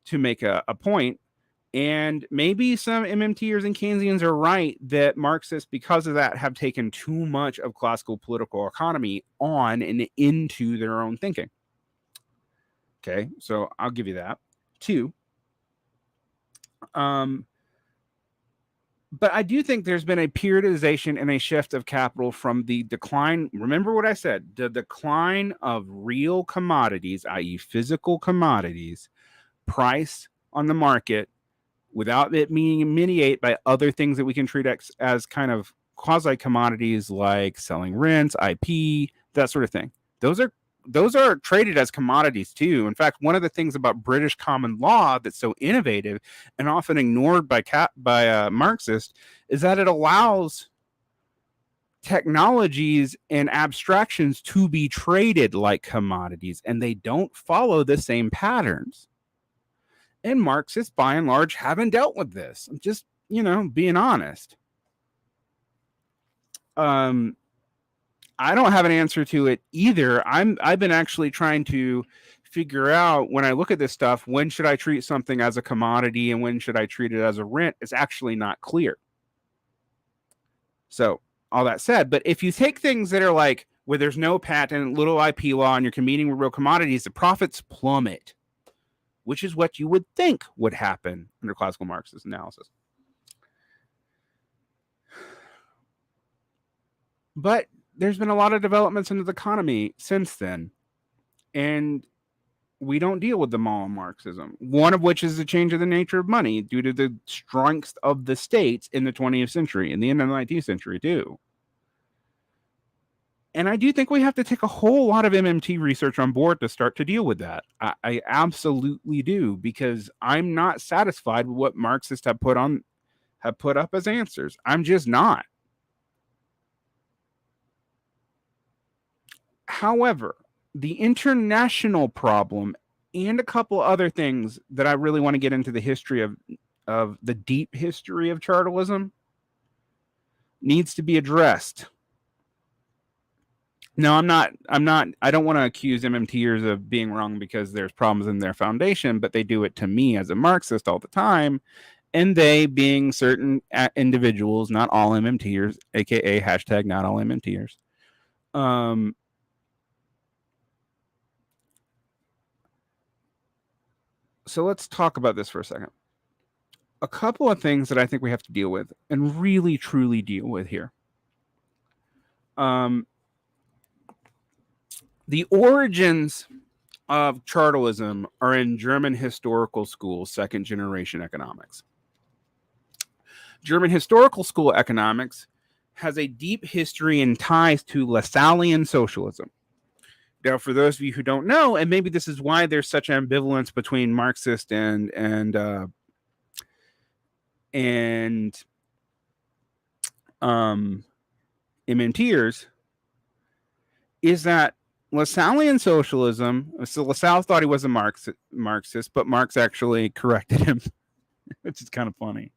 to make a point. And maybe some MMTers and Keynesians are right that Marxists, because of that, have taken too much of classical political economy on and into their own thinking. Okay, so I'll give you that. 2. But I do think there's been a periodization and a shift of capital from the decline. Remember what I said, the decline of real commodities, i.e. physical commodities, price on the market, without it being mediated by other things that we can treat as kind of quasi-commodities like selling rents, IP, that sort of thing. Those are traded as commodities too. In fact, one of the things about British common law that's so innovative and often ignored by Marxists is that it allows technologies and abstractions to be traded like commodities, and they don't follow the same patterns. And Marxists, by and large, haven't dealt with this. I'm just, being honest. I don't have an answer to it either. I've been actually trying to figure out, when I look at this stuff, when should I treat something as a commodity and when should I treat it as a rent? It's actually not clear. So all that said, but if you take things that are like where there's no patent, little IP law, and you're competing with real commodities, the profits plummet, which is what you would think would happen under classical Marxist analysis. But there's been a lot of developments into the economy since then, and we don't deal with them all in Marxism, one of which is the change of the nature of money due to the strength of the states in the 20th century and the end of the 19th century too. And I do think we have to take a whole lot of MMT research on board to start to deal with that. I absolutely do, because I'm not satisfied with what Marxists have put up as answers. I'm just not. However, the international problem and a couple other things that I really want to get into the history of the deep history of Chartalism needs to be addressed. No, I don't want to accuse MMTers of being wrong because there's problems in their foundation, but they do it to me as a Marxist all the time. And they being certain individuals, not all MMTers, aka hashtag not all MMTers. So let's talk about this for a second. A couple of things that I think we have to deal with and really, truly deal with here. The origins of Chartalism are in German historical school, second generation economics. German historical school economics has a deep history and ties to Lassallean socialism. Now, for those of you who don't know, and maybe this is why there's such ambivalence between Marxist and MMTers, is that Lassallean socialism, so Lassalle thought he was a Marxist, but Marx actually corrected him, which is kind of funny.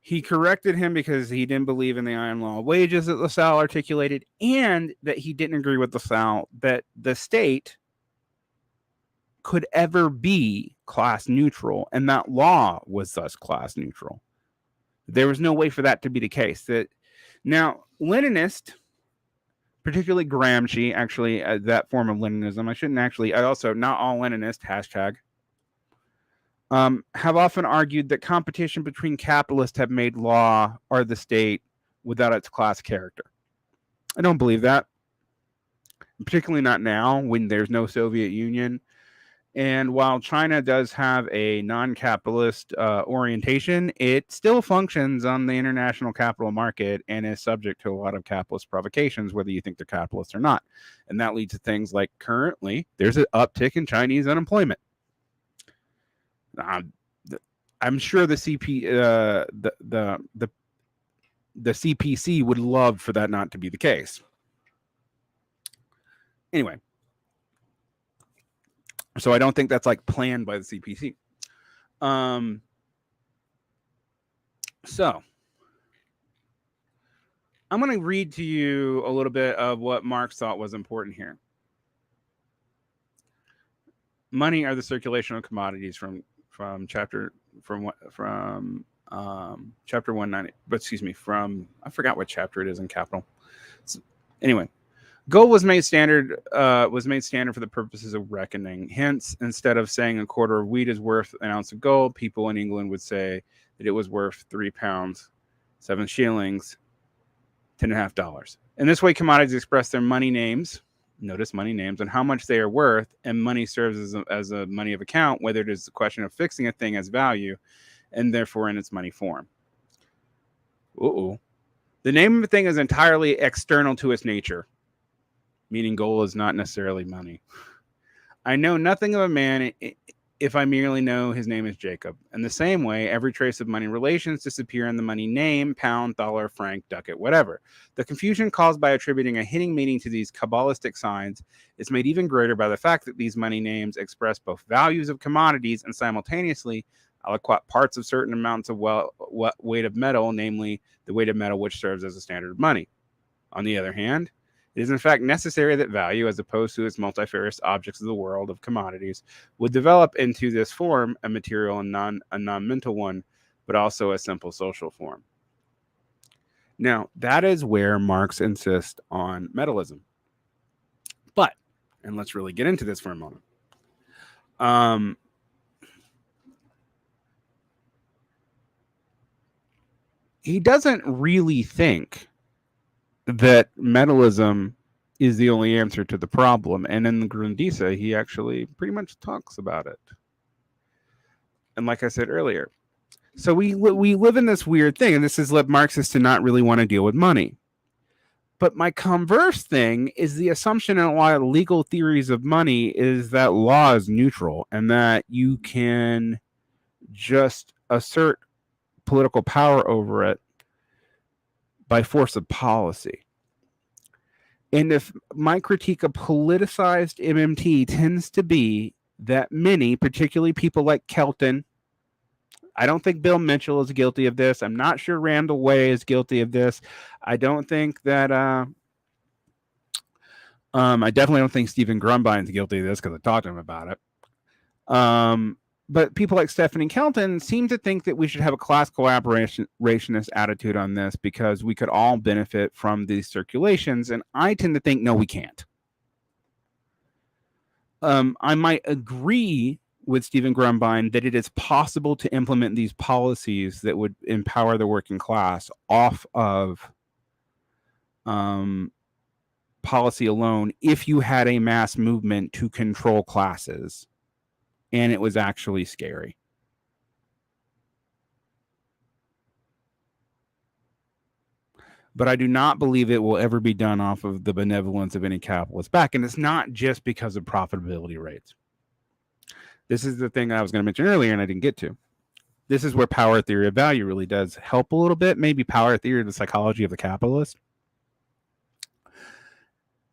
He corrected him because he didn't believe in the iron law of wages that Lassalle articulated, and that he didn't agree with Lassalle that the state could ever be class neutral, and that law was thus class neutral. There was no way for that to be the case. Now, Leninist, particularly Gramsci, actually, that form of Leninism, not all Leninist, hashtag, have often argued that competition between capitalists have made law or the state without its class character. I don't believe that, particularly not now when there's no Soviet Union. And while China does have a non-capitalist orientation, it still functions on the international capital market and is subject to a lot of capitalist provocations, whether you think they're capitalists or not. And that leads to things like currently there's an uptick in Chinese unemployment. I'm sure the CPC would love for that not to be the case. Anyway, so I don't think that's like planned by the CPC. So I'm going to read to you a little bit of what Marx thought was important here. Money are the circulation of commodities from chapter 190. But excuse me, from I forgot what chapter it is in Capital. So, anyway, gold was made standard for the purposes of reckoning. Hence, instead of saying a quarter of wheat is worth an ounce of gold, people in England would say that it was worth 3 pounds, 7 shillings, $10.50. In this way, commodities express their money names. Notice money names and how much they are worth, and money serves as a money of account, whether it is a question of fixing a thing as value, and therefore in its money form. The name of a thing is entirely external to its nature, meaning gold is not necessarily money. I know nothing of a man if I merely know his name is Jacob. In the same way, every trace of money relations disappear in the money name, pound, dollar, franc, ducat, whatever. The confusion caused by attributing a hidden meaning to these Kabbalistic signs is made even greater by the fact that these money names express both values of commodities and simultaneously aliquot parts of certain amounts of weight of metal, namely the weight of metal which serves as a standard of money. On the other hand, it is in fact necessary that value, as opposed to its multifarious objects of the world of commodities, would develop into this form, a material and a non-mental one, but also a simple social form. Now, that is where Marx insists on metalism. But, and let's really get into this for a moment. He doesn't really think that metalism is the only answer to the problem. And in the Grundrisse, he actually pretty much talks about it. And like I said earlier, so we live in this weird thing, and this has led Marxists to not really want to deal with money. But my converse thing is the assumption in a lot of legal theories of money is that law is neutral and that you can just assert political power over it by force of policy. And if my critique of politicized MMT tends to be that many, particularly people like Kelton, I don't think Bill Mitchell is guilty of this. I'm not sure Randall Way is guilty of this. I don't think that I definitely don't think Steve Grumbine is guilty of this because I talked to him about it. But people like Stephanie Kelton seem to think that we should have a class collaborationist attitude on this because we could all benefit from these circulations. And I tend to think, no, we can't. I might agree with Stephen Grumbine that it is possible to implement these policies that would empower the working class off of policy alone if you had a mass movement to control classes. And it was actually scary. But I do not believe it will ever be done off of the benevolence of any capitalist back. And it's not just because of profitability rates. This is the thing I was going to mention earlier and I didn't get to. This is where power theory of value really does help a little bit. Maybe power theory of the psychology of the capitalist.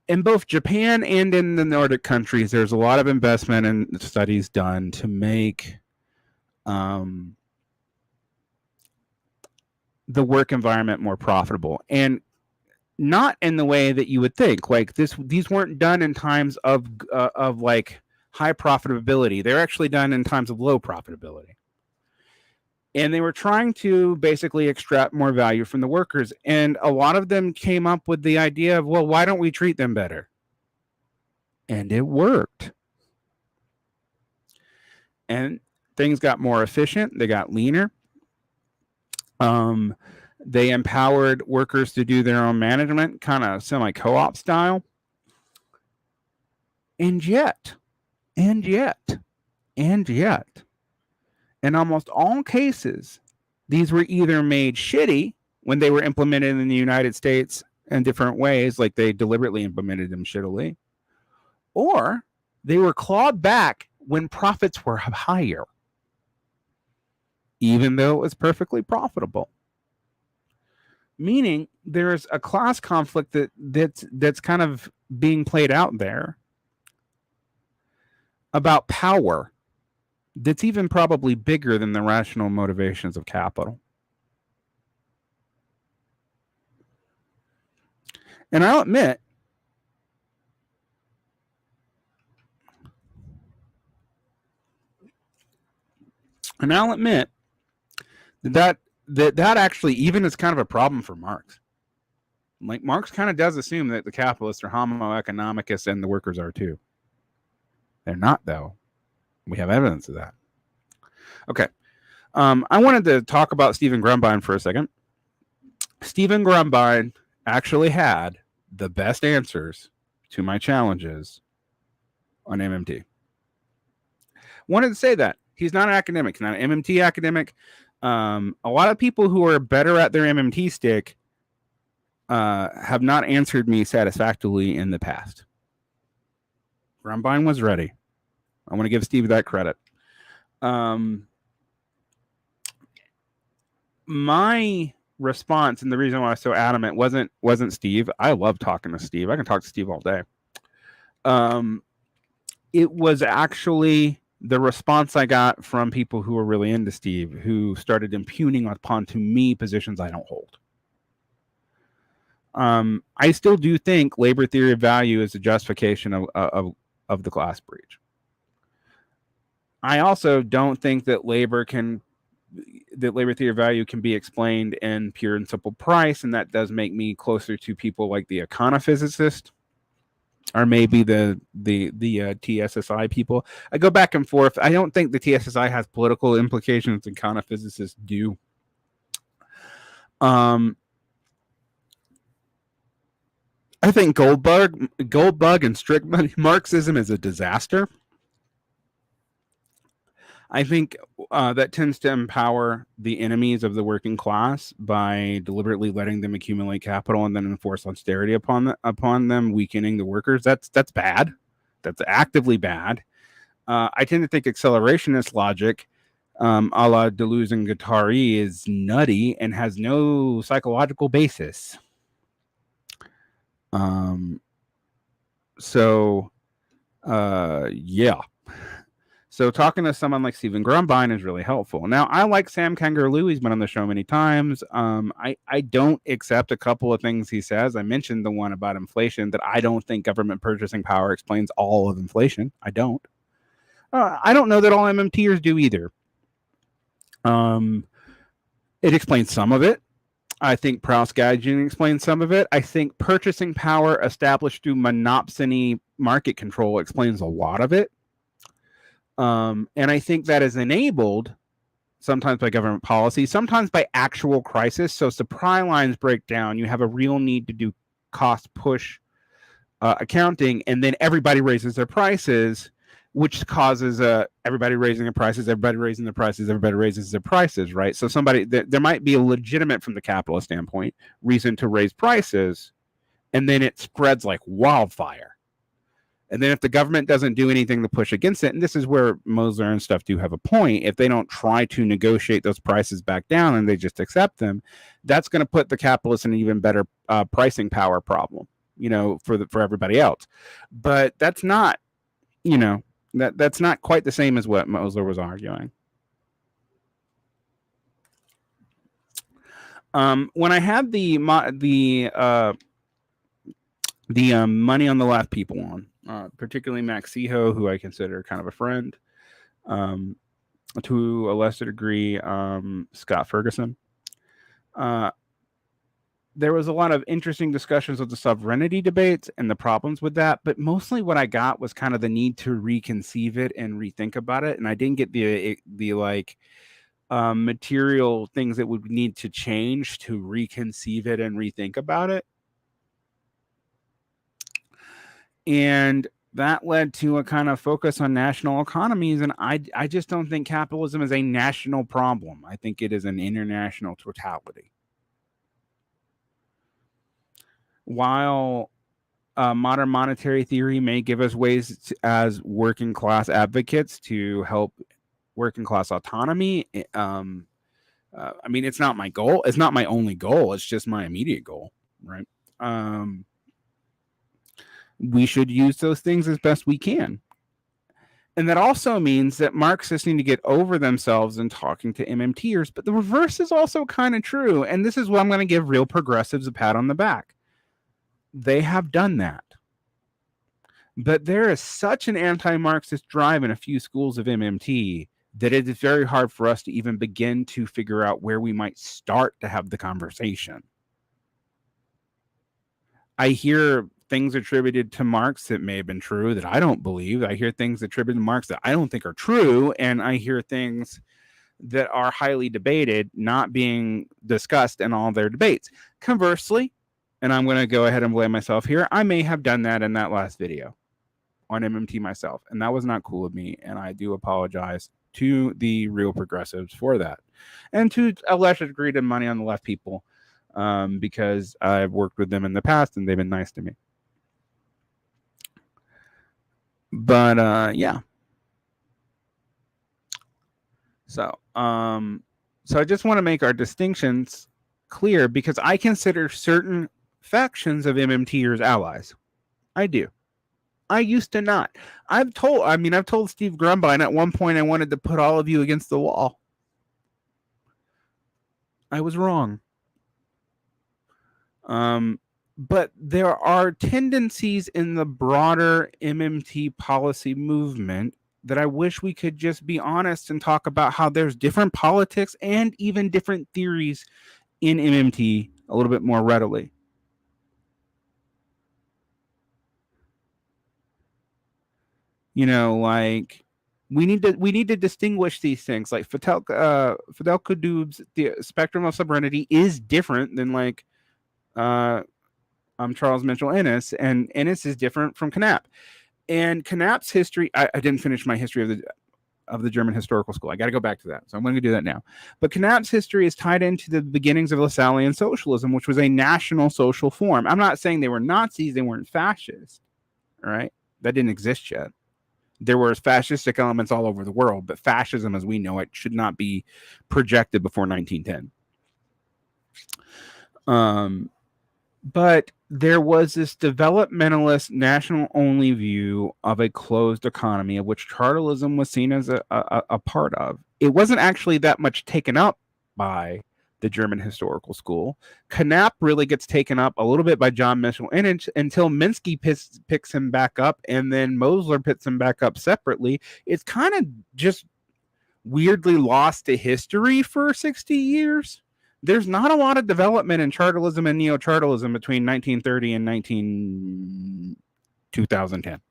In both Japan and in the Nordic countries, there's a lot of investment and studies done to make the work environment more profitable, and not in the way that you would think. Like these weren't done in times of like high profitability. They're actually done in times of low profitability. And they were trying to basically extract more value from the workers. And a lot of them came up with the idea of, well, why don't we treat them better? And it worked. And things got more efficient. They got leaner. They empowered workers to do their own management, kind of semi-co-op style. And yet, in almost all cases, these were either made shitty when they were implemented in the United States in different ways, like they deliberately implemented them shittily, or they were clawed back when profits were higher, even though it was perfectly profitable. Meaning there's a class conflict that's kind of being played out there about power that's even probably bigger than the rational motivations of capital. And I'll admit, that actually even is kind of a problem for Marx. Like, Marx kind of does assume that the capitalists are homo economicus and the workers are too. They're not, though. We have evidence of that. Okay. I wanted to talk about Steve Grumbine for a second. Steve Grumbine actually had the best answers to my challenges on MMT. Wanted to say that. He's not an academic. He's not an MMT academic. A lot of people who are better at their MMT stick have not answered me satisfactorily in the past. Grumbine was ready. I want to give Steve that credit. My response, and the reason why I was so adamant, wasn't Steve. I love talking to Steve. I can talk to Steve all day. It was actually the response I got from people who were really into Steve, who started impugning upon to me positions I don't hold. I still do think labor theory of value is a justification of the class breach. I also don't think that labor theory of value can be explained in pure and simple price, and that does make me closer to people like the econophysicist, or maybe the TSSI people. I go back and forth. I don't think the TSSI has political implications, and econophysicists do. I think Goldbug and strict money Marxism is a disaster. I think that tends to empower the enemies of the working class by deliberately letting them accumulate capital and then enforce austerity upon them, weakening the workers. That's bad. That's actively bad. I tend to think accelerationist logic, a la Deleuze and Guattari, is nutty and has no psychological basis. Yeah. So talking to someone like Steve Grumbine is really helpful. Now, I like Sam Kangaroo. He's been on the show many times. I don't accept a couple of things he says. I mentioned the one about inflation, that I don't think government purchasing power explains all of inflation. I don't. I don't know that all MMTers do either. It explains some of it. I think Proust Gaijin explains some of it. I think purchasing power established through monopsony market control explains a lot of it. And I think that is enabled sometimes by government policy, sometimes by actual crisis. So supply lines break down. You have a real need to do cost push accounting, and then everybody raises their prices, which causes everybody raising their prices, everybody raising their prices, everybody raises their prices, right? So there might be a legitimate, from the capitalist standpoint, reason to raise prices, and then it spreads like wildfire. And then if the government doesn't do anything to push against it, and this is where Moser and stuff do have a point, if they don't try to negotiate those prices back down and they just accept them, that's going to put the capitalists in an even better pricing power problem, for everybody else. But that's not, that's not quite the same as what Moser was arguing. When I had the money on the left people on, particularly Max Seho, who I consider kind of a friend, to a lesser degree, Scott Ferguson. There was a lot of interesting discussions of the sovereignty debates and the problems with that, but mostly what I got was kind of the need to reconceive it and rethink about it, and I didn't get the material things that would need to change to reconceive it and rethink about it. And that led to a kind of focus on national economies. And I just don't think capitalism is a national problem. I think it is an international totality. While modern monetary theory may give us ways as working class advocates to help working class autonomy, I mean, it's not my goal. It's not my only goal. It's just my immediate goal, right? We should use those things as best we can. And that also means that Marxists need to get over themselves in talking to MMTers, but the reverse is also kind of true. And this is what I'm going to give real progressives a pat on the back. they have done that. But there is such an anti-Marxist drive in a few schools of MMT that it is very hard for us to even begin to figure out where we might start to have the conversation. I hear things attributed to Marx that may have been true that I don't believe. I hear things attributed to Marx that I don't think are true. And I hear things that are highly debated not being discussed in all their debates. Conversely, and I'm going to go ahead and blame myself here, I may have done that in that last video on MMT myself, and that was not cool of me, and I do apologize to the real progressives for that, and to a lesser degree to money on the left people, because I've worked with them in the past and they've been nice to me. But yeah. So I just want to make our distinctions clear, because I consider certain factions of MMTers allies. I do. I used to not. I've told Steve Grumbine at one point I wanted to put all of you against the wall. I was wrong. But there are tendencies in the broader MMT policy movement that I wish we could just be honest and talk about how there's different politics and even different theories in MMT a little bit more readily. You know, like we need to distinguish these things. Like Fidel Kadub's the spectrum of sovereignty is different than like Charles Mitchell Ennis, and Ennis is different from Knapp. And Knapp's history, I didn't finish my history of the German historical school. I got to go back to that, so I'm going to do that now. But Knapp's history is tied into the beginnings of Lassallean socialism, which was a national social form. I'm not saying they were Nazis, they weren't fascist, right? That didn't exist yet. There were fascistic elements all over the world, but fascism as we know it should not be projected before 1910. But there was this developmentalist, national-only view of a closed economy, of which Chartalism was seen as a part of. It wasn't actually that much taken up by the German historical school. Knapp really gets taken up a little bit by John Mitchell until Minsky picks him back up, and then Mosler picks him back up separately. It's kind of just weirdly lost to history for 60 years. There's not a lot of development in Chartalism and Neo-Chartalism between 1930 and 2010.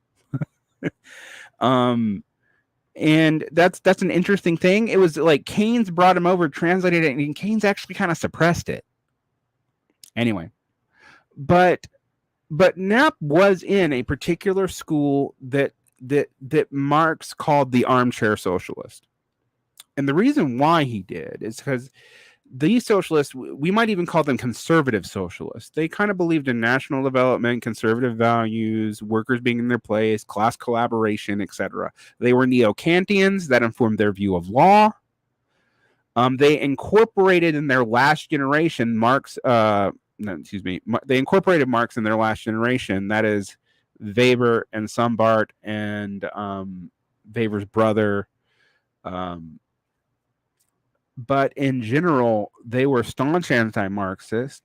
And that's an interesting thing. It was like Keynes brought him over, translated it, and Keynes actually kind of suppressed it. Anyway, but Knapp was in a particular school that Marx called the armchair socialist. And the reason why he did is because these socialists, we might even call them conservative socialists. They kind of believed in national development, conservative values, workers being in their place, class collaboration, etc. They were neo-Kantians that informed their view of law. They incorporated in their last generation they incorporated Marx in their last generation. That is Weber and Sombart and Weber's brother. But in general, they were staunch anti-Marxist.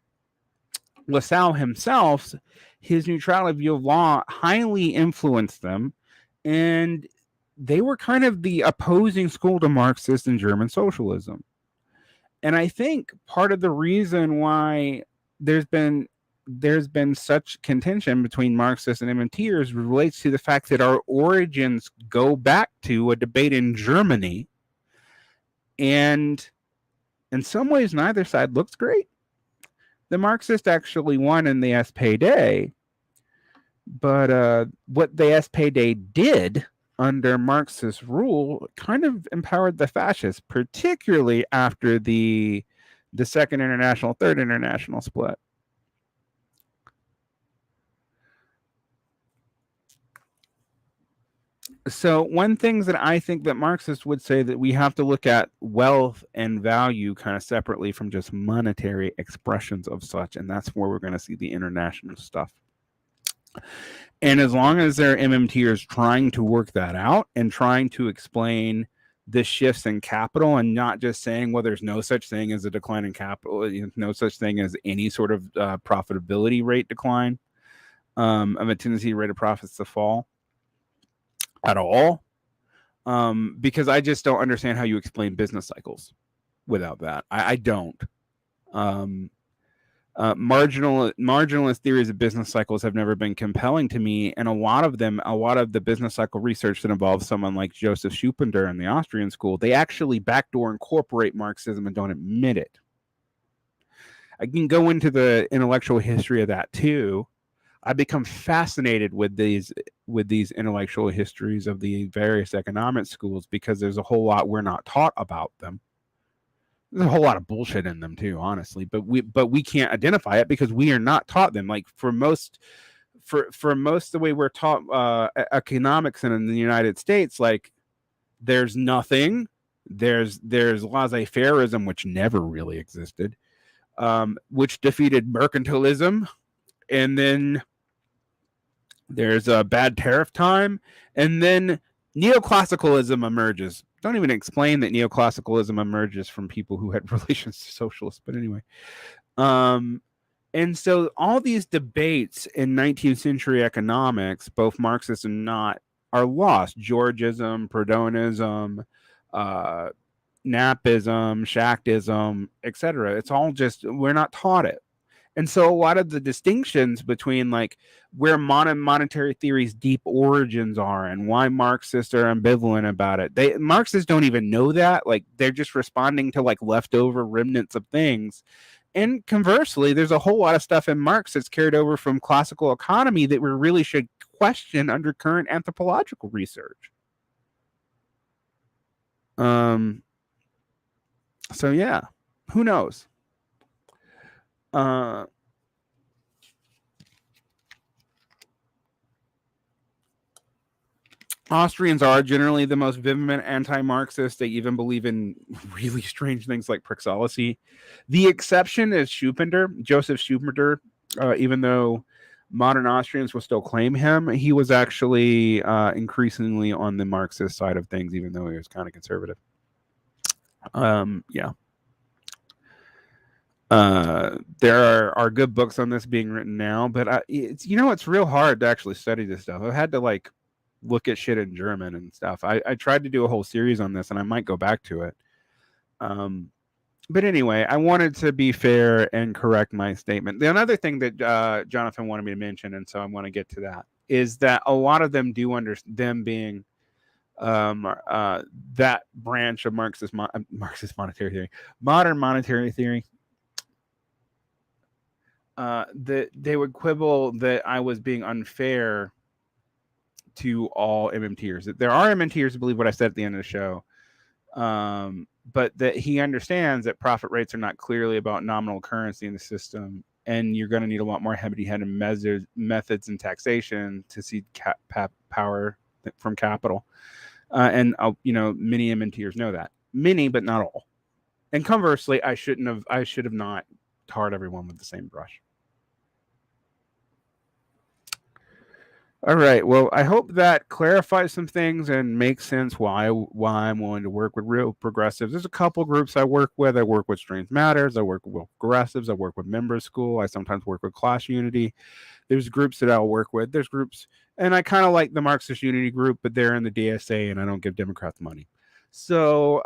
Lassalle himself, his neutrality view of law highly influenced them, and they were kind of the opposing school to Marxist and German socialism. And I think part of the reason why there's been such contention between Marxists and MMTers relates to the fact that our origins go back to a debate in Germany. And in some ways, neither side looks great. The Marxists actually won in the SPD, but what the SPD did under Marxist rule kind of empowered the fascists, particularly after the Second International, Third International split. So one thing that I think that Marxists would say that we have to look at wealth and value kind of separately from just monetary expressions of such, and that's where we're going to see the international stuff. And as long as there are MMTers trying to work that out and trying to explain the shifts in capital and not just saying, well, there's no such thing as a decline in capital, no such thing as any sort of profitability rate decline, of a tendency rate of profits to fall at all. Because I just don't understand how you explain business cycles without that. I don't. Marginalist theories of business cycles have never been compelling to me, and a lot of the business cycle research that involves someone like Joseph Schumpeter in the Austrian school, they actually backdoor incorporate Marxism and don't admit it. I can go into the intellectual history of that too. I become fascinated with these intellectual histories of the various economic schools because there's a whole lot we're not taught about them. There's a whole lot of bullshit in them too, honestly, but we can't identify it because we are not taught them. Like for most the way we're taught economics in the United States, like there's nothing. There's laissez-faireism, which never really existed, which defeated mercantilism, and then there's a bad tariff time, and then neoclassicalism emerges. Don't even explain that neoclassicalism emerges from people who had relations to socialists, but anyway. And so all these debates in 19th century economics, both Marxist and not, are lost. Georgism, Proudhonism, Napism, Shaktism, etc. It's all just, we're not taught it. And so a lot of the distinctions between like where modern monetary theory's deep origins are and why Marxists are ambivalent about it. Marxists don't even know that. Like they're just responding to like leftover remnants of things. And conversely, there's a whole lot of stuff in Marx that's carried over from classical economy that we really should question under current anthropological research. So yeah, who knows? Austrians are generally the most vehement anti-Marxist. They even believe in really strange things like praxeology. The exception is Schumpeter, Joseph Schumpeter. Even though modern Austrians will still claim him, he was actually increasingly on the Marxist side of things, even though he was kind of conservative. Yeah. There are good books on this being written now, but it's real hard to actually study this stuff. I've had to like look at shit in German and stuff. I tried to do a whole series on this, and I might go back to it. But anyway, I wanted to be fair and correct my statement. The another thing that Jonathan wanted me to mention, and so I want to get to that, is that a lot of them do understand, them being that branch of Marxist monetary theory, modern monetary theory, that they would quibble that I was being unfair to all MMTers. There are MMTers who believe what I said at the end of the show, but that he understands that profit rates are not clearly about nominal currency in the system, and you're going to need a lot more heavy-handed methods and taxation to see power from capital. And many MMTers know that. Many, but not all. And conversely, I should have not tarred everyone with the same brush. All right. Well, I hope that clarifies some things and makes sense why I'm willing to work with real progressives. There's a couple groups I work with. I work with Strange Matters. I work with progressives. I work with Members School. I sometimes work with Class Unity. There's groups that I'll work with. There's groups, and I kind of like the Marxist Unity group, but they're in the DSA, and I don't give Democrats money. So,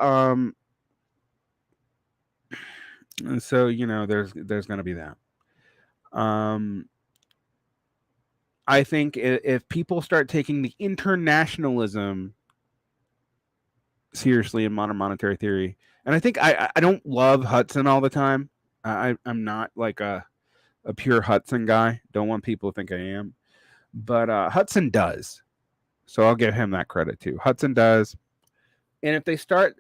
there's going to be that. I think if people start taking the internationalism seriously in modern monetary theory, and I think I don't love Hudson all the time. I'm not like a pure Hudson guy. Don't want people to think I am. But Hudson does. So I'll give him that credit too. Hudson does. And if they start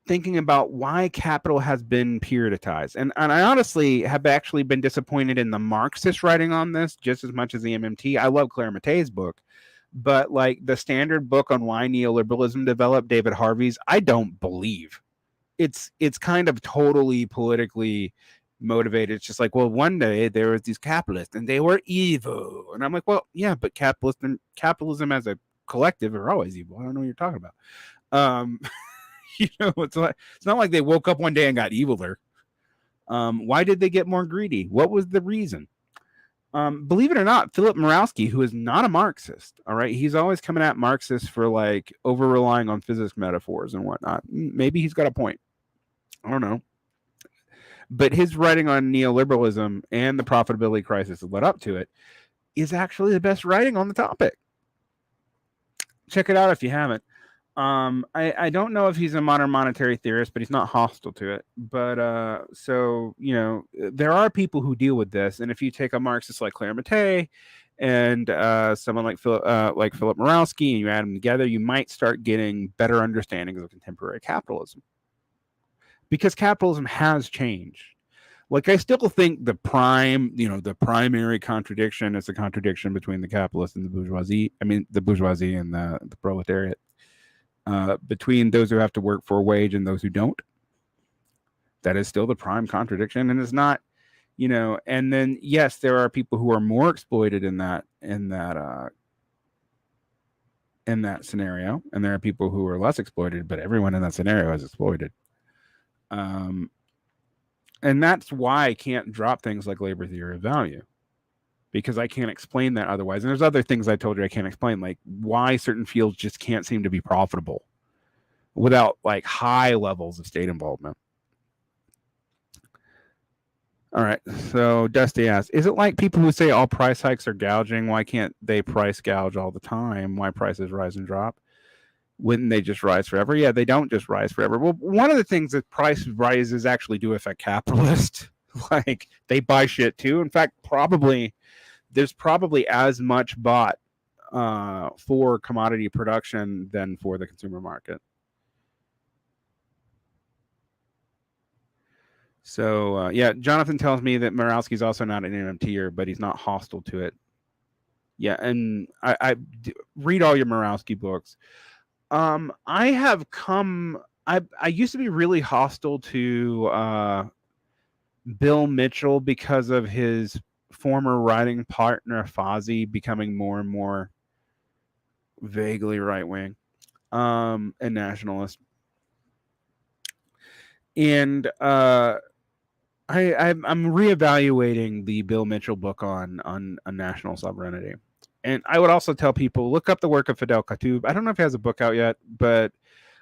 thinking about why capital has been periodized, and I honestly have actually been disappointed in the Marxist writing on this just as much as the MMT. I love Claire Mattei's book, but like the standard book on why neoliberalism developed, David Harvey's, I don't believe. It's kind of totally politically motivated. It's just like, well, one day there was these capitalists and they were evil, and I'm like, well, yeah, but capitalism as a collective are always evil. I don't know what you're talking about. It's not like they woke up one day and got eviler. Why did they get more greedy? What was the reason? Believe it or not, Philip Mirowski, who is not a Marxist, all right, he's always coming at Marxists for like over relying on physics metaphors and whatnot. Maybe he's got a point. I don't know. But his writing on neoliberalism and the profitability crisis that led up to it is actually the best writing on the topic. Check it out if you haven't. I don't know if he's a modern monetary theorist, but he's not hostile to it. But so, you know, there are people who deal with this. And if you take a Marxist like Claire Mattei and someone like Philip Mirowski and you add them together, you might start getting better understandings of contemporary capitalism. Because capitalism has changed. Like, I still think the primary contradiction is the contradiction between the capitalist and the bourgeoisie. I mean, the bourgeoisie and the proletariat. Between those who have to work for a wage and those who don't. That is still the prime contradiction, and it's not, you know. And then yes, there are people who are more exploited in that scenario, and there are people who are less exploited. But everyone in that scenario is exploited. And that's why I can't drop things like labor theory of value, because I can't explain that otherwise. And there's other things I told you I can't explain, like why certain fields just can't seem to be profitable without like high levels of state involvement. All right. So Dusty asks, is it like people who say all price hikes are gouging? Why can't they price gouge all the time? Why prices rise and drop? Wouldn't they just rise forever? Yeah, they don't just rise forever. Well, one of the things that price rises actually do affect capitalists. Like, they buy shit too. In fact, there's probably as much bought for commodity production than for the consumer market. So yeah, Jonathan tells me that Mirowski's also not an MMTer, but he's not hostile to it. Yeah, and I read all your Mirowski books. I used to be really hostile to Bill Mitchell because of his former writing partner Fozzie becoming more and more vaguely right wing and nationalist. And I'm reevaluating the Bill Mitchell book on national sovereignty. And I would also tell people, look up the work of Fidel Katoub. I don't know if he has a book out yet, but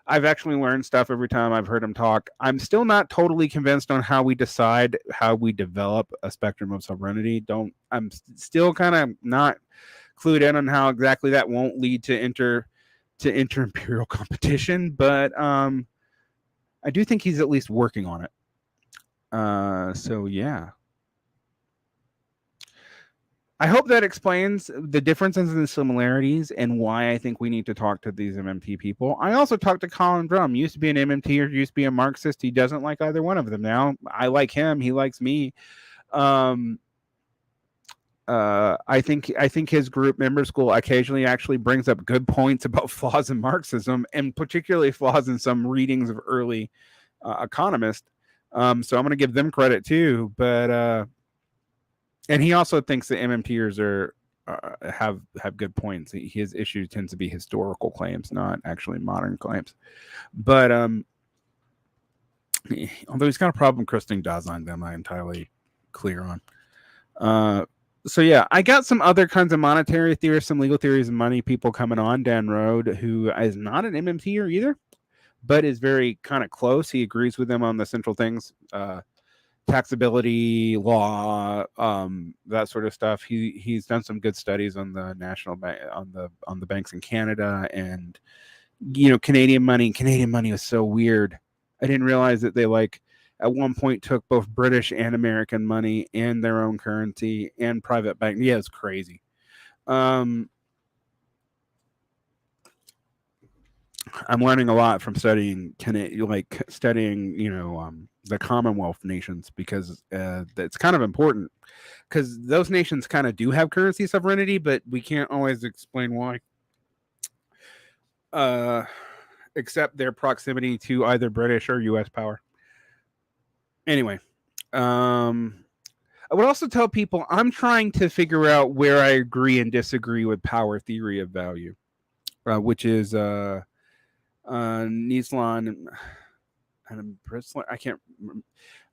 I've actually learned stuff every time I've heard him talk. I'm still not totally convinced on how we decide how we develop a spectrum of sovereignty. I'm still kind of not clued in on how exactly that won't lead to inter-imperial competition, but I do think he's at least working on it. So yeah. I hope that explains the differences and the similarities and why I think we need to talk to these MMT people. I also talked to Colin Drum, used to be an MMT or used to be a Marxist. He doesn't like either one of them now. I like him. He likes me. I think his group member school occasionally actually brings up good points about flaws in Marxism, and particularly flaws in some readings of early economists. So I'm going to give them credit too. But and he also thinks that MMTers have good points. His issue tends to be historical claims, not actually modern claims. But although he's got a problem crusting Dasein, them I'm entirely clear on. So yeah, I got some other kinds of monetary theorists, some legal theories of money people coming on Dan Road, who is not an MMTer either, but is very kind of close. He agrees with them on the central things. Taxability law, that sort of stuff. He's done some good studies on the national bank, on the banks in Canada, and Canadian money. Canadian money was so weird. I didn't realize that they at one point took both British and American money and their own currency and private bank. Yeah, it's crazy. I'm learning a lot from studying the Commonwealth nations, because it's kind of important, because those nations kind of do have currency sovereignty, but we can't always explain why, except their proximity to either British or U.S. power. Anyway, I would also tell people I'm trying to figure out where I agree and disagree with power theory of value, which is Nislan. I can't.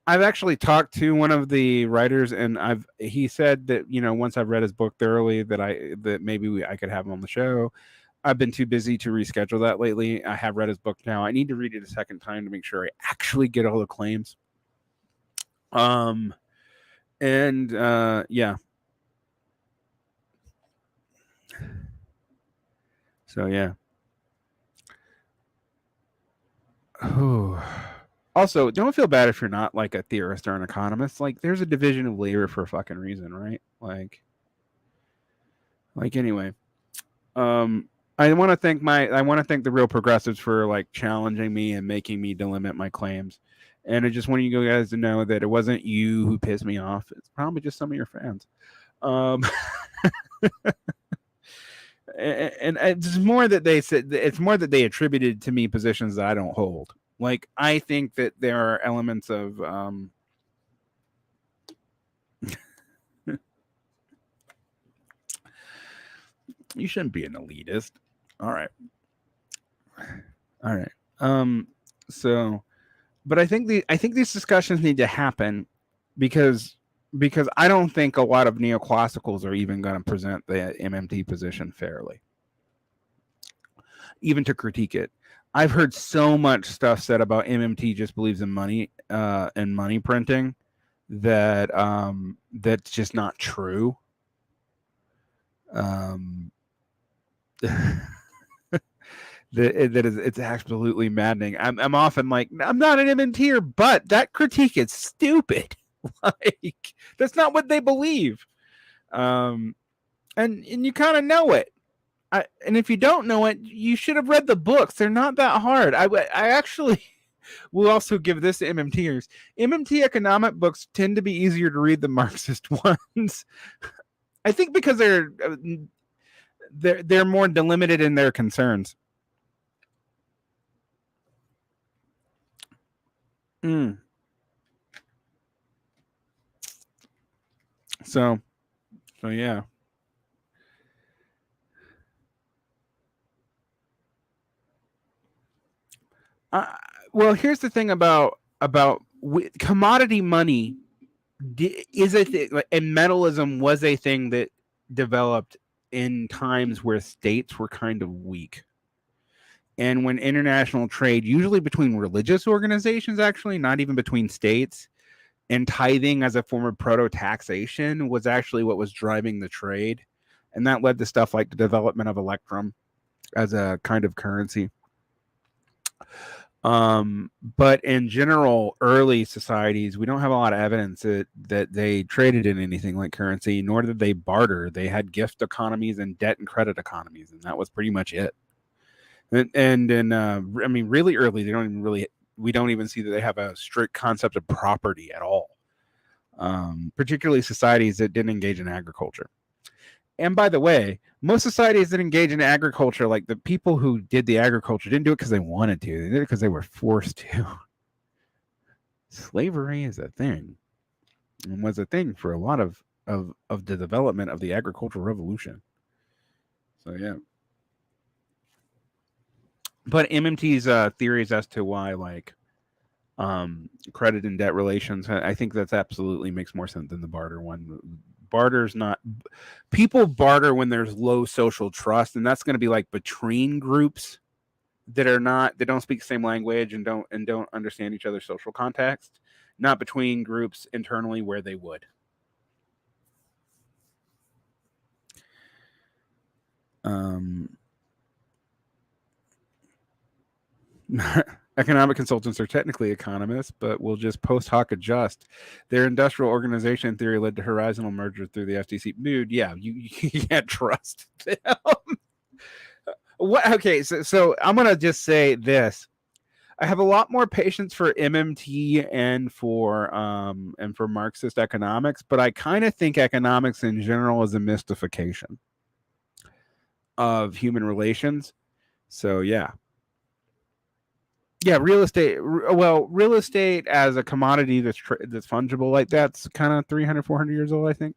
I've actually talked to one of the writers, and he said that once I've read his book thoroughly, that maybe I could have him on the show. I've been too busy to reschedule that lately. I have read his book now. I need to read it a second time to make sure I actually get all the claims. And yeah. So yeah. Also, don't feel bad if you're not like a theorist or an economist. Like, there's a division of labor for a fucking reason, right? Like anyway. I want to thank the real progressives for like challenging me and making me delimit my claims. And I just want you guys to know that it wasn't you who pissed me off. It's probably just some of your fans. And it's more that they said, it's more that they attributed to me positions that I don't hold. Like, I think that there are elements of you shouldn't be an elitist. All right. So, but I think these discussions need to happen because I don't think a lot of neoclassicals are even going to present the MMT position fairly, even to critique it. I've heard so much stuff said about MMT just believes in money and money printing that that's just not true. It's absolutely maddening. I'm often like, I'm not an MMTer, but that critique is stupid. Like, that's not what they believe. And you kind of know it. And if you don't know it, you should have read the books. They're not that hard. I actually will also give this to MMTers. MMT economic books tend to be easier to read than Marxist ones. I think because they're more delimited in their concerns. So yeah. Well, here's the thing about commodity money is a thing, and metalism was a thing that developed in times where states were kind of weak. And when international trade, usually between religious organizations, actually, not even between states, and tithing as a form of proto-taxation was actually what was driving the trade. And that led to stuff like the development of electrum as a kind of currency. But in general, early societies, we don't have a lot of evidence that they traded in anything like currency, nor did they barter. They had gift economies and debt and credit economies, and that was pretty much it. And I mean, really early, we don't even see that they have a strict concept of property at all. Particularly societies that didn't engage in agriculture. And by the way, most societies that engage in agriculture, like the people who did the agriculture, didn't do it because they wanted to. They did it because they were forced to. Slavery is a thing, and was a thing for a lot of the development of the agricultural revolution. So yeah. But MMT's theories as to why, like, credit and debt relations, I think that's absolutely makes more sense than the barter one. Barter's not, people barter when there's low social trust, and that's going to be like between groups that don't speak the same language and don't understand each other's social context, not between groups internally where they would. Economic consultants are technically economists, but will just post hoc adjust. Their industrial organization theory led to horizontal merger through the FTC. Dude, yeah, you can't trust them. What? Okay, so I'm gonna just say this. I have a lot more patience for MMT and for Marxist economics, but I kind of think economics in general is a mystification of human relations. So yeah. Yeah, real estate. Well, real estate as a commodity that's fungible, like that's kind of 300, 400 years old, I think.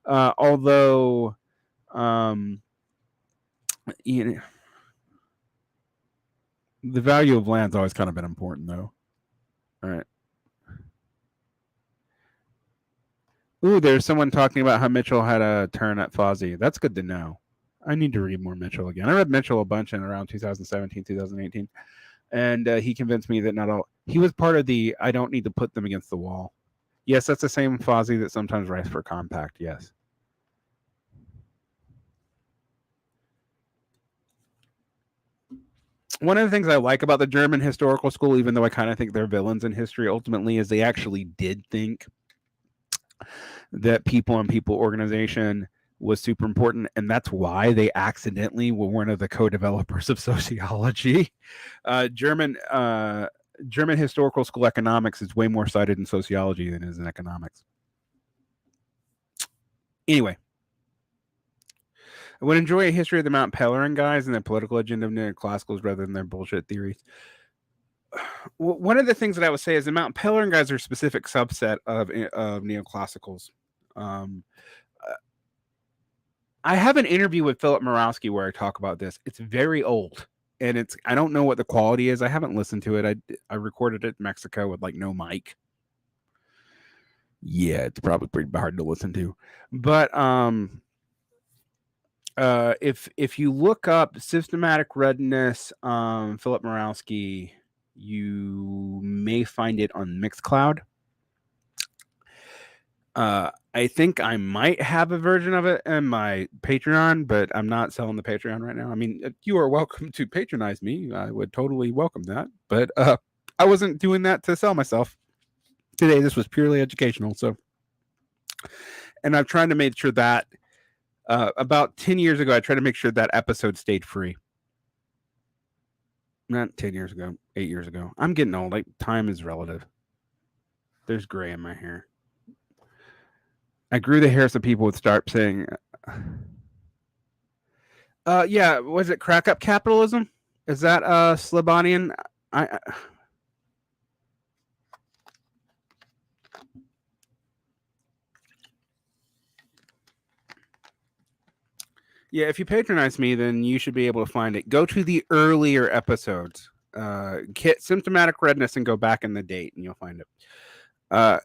Although, you know, the value of land's always kind of been important, though. All right. Ooh, there's someone talking about how Mitchell had a turn at Fozzie. That's good to know. I need to read more Mitchell again. I read Mitchell a bunch in around 2017, 2018, and he convinced me that not all. He was part of the I don't need to put them against the wall. Yes, that's the same Fozzie that sometimes writes for Compact. Yes. One of the things I like about the German historical school, even though I kind of think they're villains in history ultimately, is they actually did think that people and people organization was super important, and that's why they accidentally were one of the co-developers of sociology. German historical school economics is way more cited in sociology than it is in economics. Anyway, I would enjoy a history of the Mount Pelerin guys and their political agenda of neoclassicals rather than their bullshit theories. One of the things that I would say is the Mount Pelerin guys are a specific subset of neoclassicals. I have an interview with Philip Murawski where I talk about this. It's very old, and I don't know what the quality is. I haven't listened to it. I recorded it in Mexico with like no mic. Yeah, it's probably pretty hard to listen to. But if you look up systematic readiness, Philip Murawski, you may find it on Mixcloud. I think I might have a version of it in my Patreon, but I'm not selling the Patreon right now. I mean, you are welcome to patronize me. I would totally welcome that. But I wasn't doing that to sell myself today. This was purely educational. So, and I've tried to make sure that about 10 years ago, I tried to make sure that episode stayed free. Not 10 years ago, 8 years ago. I'm getting old. Like, time is relative. There's gray in my hair. I grew the hair so people would start saying, yeah, was it Crack Up Capitalism? Is that Slobanian? Yeah, if you patronize me, then you should be able to find it. Go to the earlier episodes, symptomatic redness, and go back in the date, and you'll find it. I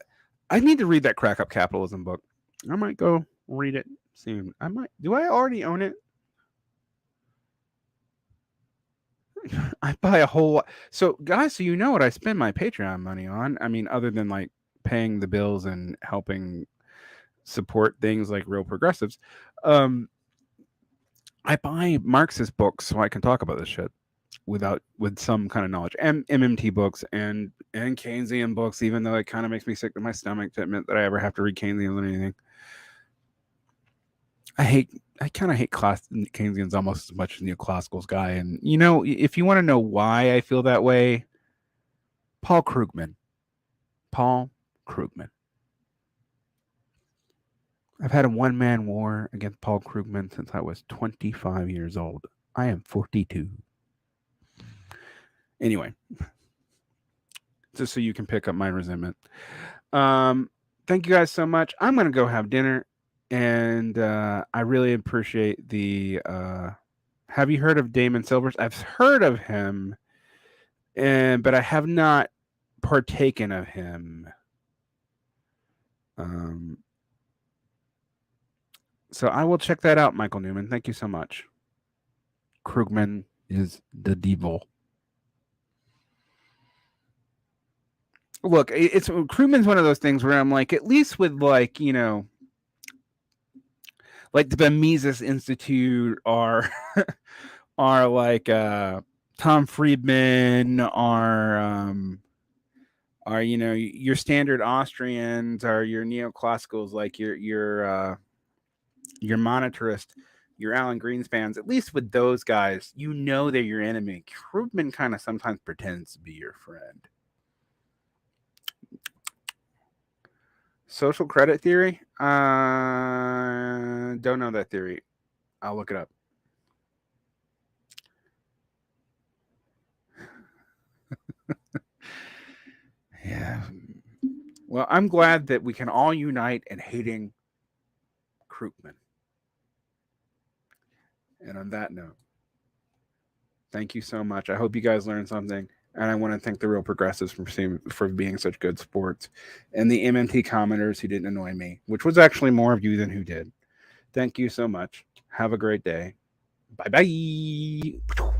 need to read that Crack Up Capitalism book. I might go read it soon. I might. Do I already own it? I buy a whole lot. So, guys, so you know what I spend my Patreon money on. I mean, other than like paying the bills and helping support things like real progressives. I buy Marxist books so I can talk about this shit with some kind of knowledge, and MMT books and Keynesian books, even though it kind of makes me sick to my stomach to admit that I ever have to read Keynesian or anything. I kind of hate Keynesians almost as much as neoclassicals guy. And you know, if you want to know why I feel that way, Paul Krugman. I've had a one-man war against Paul Krugman since I was 25 years old. I am 42. Anyway, just so you can pick up my resentment. Thank you guys so much. I'm going to go have dinner, and I really appreciate the... have you heard of Damon Silvers? I've heard of him, but I have not partaken of him. So I will check that out, Michael Newman. Thank you so much. Krugman is the devil. Look, Krugman's one of those things where I'm like, at least with like, you know, like the Mises Institute or like Tom Friedman are you know, your standard Austrians are your neoclassicals, like your monetarist, your Alan Greenspans. At least with those guys, you know they're your enemy. Krugman kind of sometimes pretends to be your friend. Social credit theory? Don't know that theory. I'll look it up. Yeah. Well, I'm glad that we can all unite in hating Krugman. And on that note, thank you so much. I hope you guys learned something. And I want to thank the real progressives for being such good sports, and the MMT commenters who didn't annoy me, which was actually more of you than who did. Thank you so much. Have a great day. Bye bye.